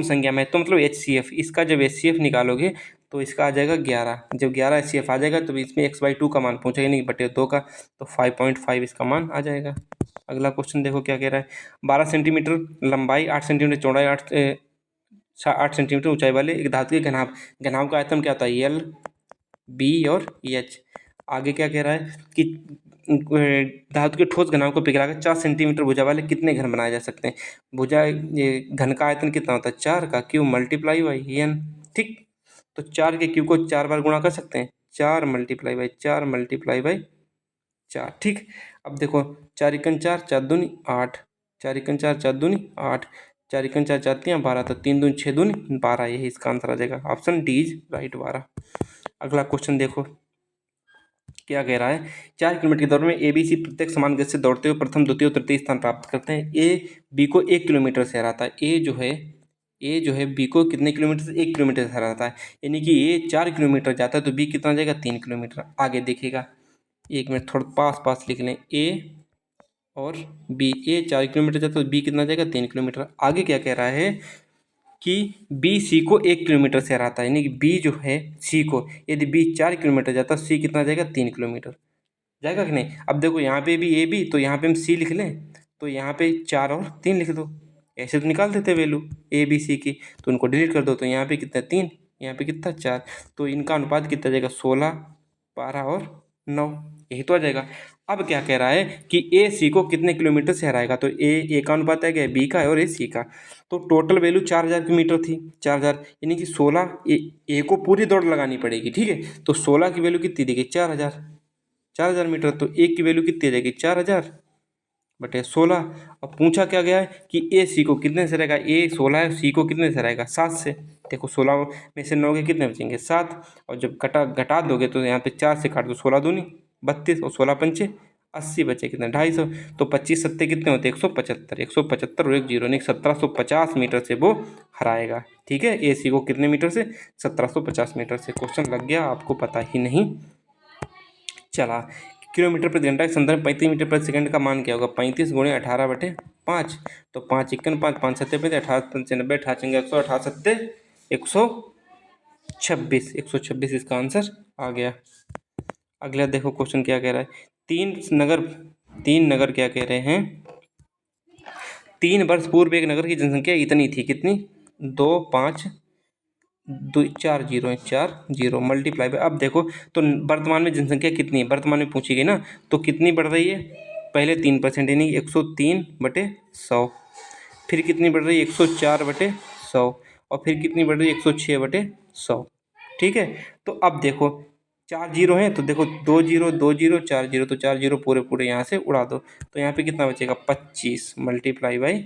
संख्या, महत्तम मतलब HCF, इसका जब HCF निकालोगे तो इसका आ जाएगा 11। जब 11 HCF आ जाएगा तो इसमें x/2 का मान पूछेगा, नहीं बटे 2 का, तो 5.5 इसका मान आ जाएगा। अगला क्वेश्चन देखो क्या कह रहा है। 12 सेंटीमीटर लंबाई, 8 सेंटीमीटर चौड़ाई, 8 सेंटीमीटर ऊंचाई वाले एक धातु के घनाभ का आयतन क्या होता है, L, B और H। आगे क्या कह रहा है कि धातु के ठोस घनाभ को पिघलाकर 4 सेंटीमीटर भुजा वाले कितने घन बनाए जा सकते हैं। भुजा ये घन का आयतन कितना होता है, 4 का क्यूब मल्टीप्लाई बाई n। ठीक, तो 4 के क्यूब को 4 बार गुणा कर सकते हैं, 4 मल्टीप्लाई बाई 4। ठीक, अब देखो 4 एकन 4, 4 दूनी 8, 4 एकन 4, 4 दूनी 8, 4 एकन 4, 4 तियां 12, तो 3 दूनी 6 दूनी 12, यही इसका आंसर आ जाएगा। Option D is right, 12। अगला क्वेश्चन देखो क्या कह रहा है। 4 किलोमीटर की दौड़ में ABC प्रत्येक समान गति से दौड़ते हुए प्रथम, द्वितीय और तृतीय स्थान प्राप्त करते हैं। ए बी को 1 किलोमीटर से हराता है। ए जो है बी को कितने किलोमीटर से, 1 किलोमीटर से हराता है, यानी कि ए 4 किलोमीटर जाता है तो बी कितना जाएगा, 3 किलोमीटर। आगे देखिएगा, 1 मिनट थोड़ा पास लिख लें, ए और बी, ए 4 किलोमीटर जाता है तो बी कितना जाएगा, 3 किलोमीटर। आगे क्या कह रहा है कि बी सी को 1 किलोमीटर से हराता है, यानी कि बी जो है सी को, यदि बी 4 किलोमीटर जाता है, सी कितना जाएगा, 3 किलोमीटर जाएगा कि नहीं। अब देखो यहाँ पे भी ए बी, तो यहाँ पे हम सी लिख लें, तो यहाँ पे 4 और 3 लिख दो, ऐसे तो निकाल देते वैल्यू ए बी सी की, तो उनको डिलीट कर दो, तो यहाँ पे कितना 3, यहाँ पे कितना 4, तो इनका अनुपात कितना जाएगा 16, 12 और 9, यही तो आ जाएगा। अब क्या कह रहा है कि ए सी को कितने किलोमीटर से हराएगा, तो ए का अनुपात है क्या, बी का है और ए सी का, तो टोटल वैल्यू 4000 मीटर थी, 4000 यानी कि 16, ए को पूरी दौड़ लगानी पड़ेगी। ठीक है, तो 16 की वैल्यू कितनी देगी, 4000 मीटर, तो एक की वैल्यू कितनी रहेगी, 4000 बटे 16। अब पूछा क्या गया है कि ए सी को कितने से रहेगा, ए 16 है, सी को कितने से रहेगा, 7 से। देखो 16 में से 9 के कितने बचेंगे, 7, और जब घटा दोगे तो यहाँ पे 4 से काट दो, 16 दूनी 32 और 16 पंचे 80, बचे कितने 250, तो 25 सत्ते कितने होते हैं, 175 और 1 जीरो, यानी 1750 मीटर से वो हराएगा। ठीक है, ए सी को कितने मीटर से, 1750 मीटर से। क्वेश्चन लग गया, आपको पता ही नहीं चला। किलोमीटर प्रति घंटा के संदर्भ में 35 मीटर प्रति सेकंड का मान क्या होगा, 35 गुणे 18 बटे 5, तो 5 एकन 5, 5 सत्ते 35, 18 पंचे 90, 18 चंगे 100, 18 सत्ते 126, 126 इसका आंसर आ गया। अगला देखो क्वेश्चन क्या कह रहा है। तीन नगर क्या कह रहे हैं, 3 वर्ष पूर्व एक नगर की जनसंख्या इतनी थी, कितनी, 2 5 2 4 जीरो है, 4 जीरो मल्टीप्लाई बाय, अब देखो तो वर्तमान में जनसंख्या कितनी है, वर्तमान में पूछी गई ना, तो कितनी बढ़ रही है, पहले 3% यानी 103 बटे 100, फिर कितनी बढ़ रही है 104 बटे 100, और फिर कितनी बढ़ रही है 106 बटे 100। ठीक है, तो अब देखो 4 जीरो हैं, तो देखो 2 जीरो 2 जीरो 4 जीरो, तो 4 जीरो पूरे यहाँ से उड़ा दो, तो यहाँ पे कितना बचेगा 25 मल्टीप्लाई बाई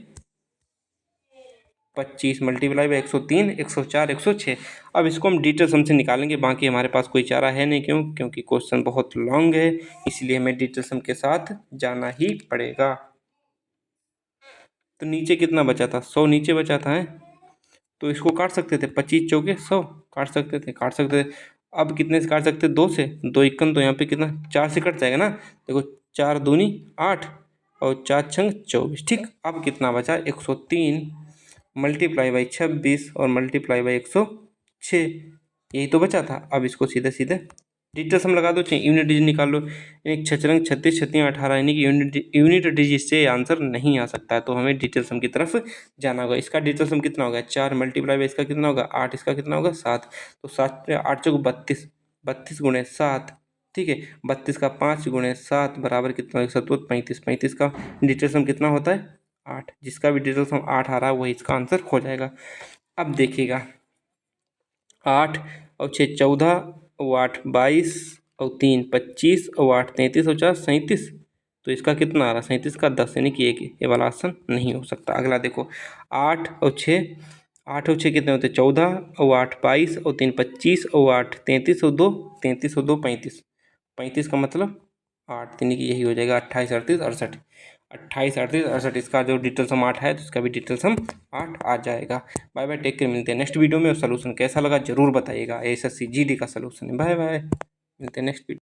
25 मल्टीप्लाई बाई 103, 104, 106। अब इसको हम डिजिटल सम से निकालेंगे, बाकी हमारे पास कोई चारा है नहीं, क्योंकि क्वेश्चन बहुत लॉन्ग है, इसलिए हमें डिजिटल सम के साथ जाना ही पड़ेगा। तो नीचे कितना बचा था, 100 नीचे बचा था, है, तो इसको काट सकते थे, 25 चौके 100 काट सकते थे। अब कितने से काट सकते, 2 से, 2 इक्कन, तो यहाँ पे कितना 4 से कट जाएगा ना, देखो 4 दूनी 8 और 4 छंग 24। ठीक, अब कितना बचा 103 मल्टीप्लाई बाई 26 और मल्टीप्लाई बाई 106, यही तो बचा था। अब इसको सीधे डिजिटल सम लगा दो, चाहे यूनिट डिजिट निकाल लो, यानी 6 36 छत्तियाँ 18, यानी कि यूनिट डिजिट से आंसर नहीं आ सकता है, तो हमें डिजिटल सम की तरफ जाना होगा। इसका डिजिटल सम कितना होगा, 4 मल्टीप्लाई बाई इसका कितना होगा 8, इसका कितना होगा 7, तो 7 8 चौक 32, 32 गुणे 7, ठीक है, 32 का 5 गुणे 7 बराबर कितना होगा 7 35, 35 का डिजिटल सम कितना होता है 8, जिसका भी डिजिटल सम 8 आ रहा है वही इसका आंसर हो जाएगा। अब देखिएगा 8 और 6 14 और 8 22 और 3 25 और 8 33 और 4 37, तो इसका कितना आ रहा है 37 का 10, यानी कि एक ये वाला ऑप्शन नहीं हो सकता। अगला देखो 8 और 6 कितने होते हैं 14 और 8 22 और 3 25 और 8 33 और 2 35, का मतलब 8, यानी कि यही हो जाएगा 28 38 68। 28 38 68 इसका जो डिटेल्स हम 8 है तो इसका भी डिटेल्स हम 8 आ जाएगा। बाय बाय, टेक केयर, मिलते हैं नेक्स्ट वीडियो में। और सोल्यूशन कैसा लगा जरूर बताइएगा, SSC GD का सोल्यूशन। बाय बाय, मिलते हैं नेक्स्ट वीडियो।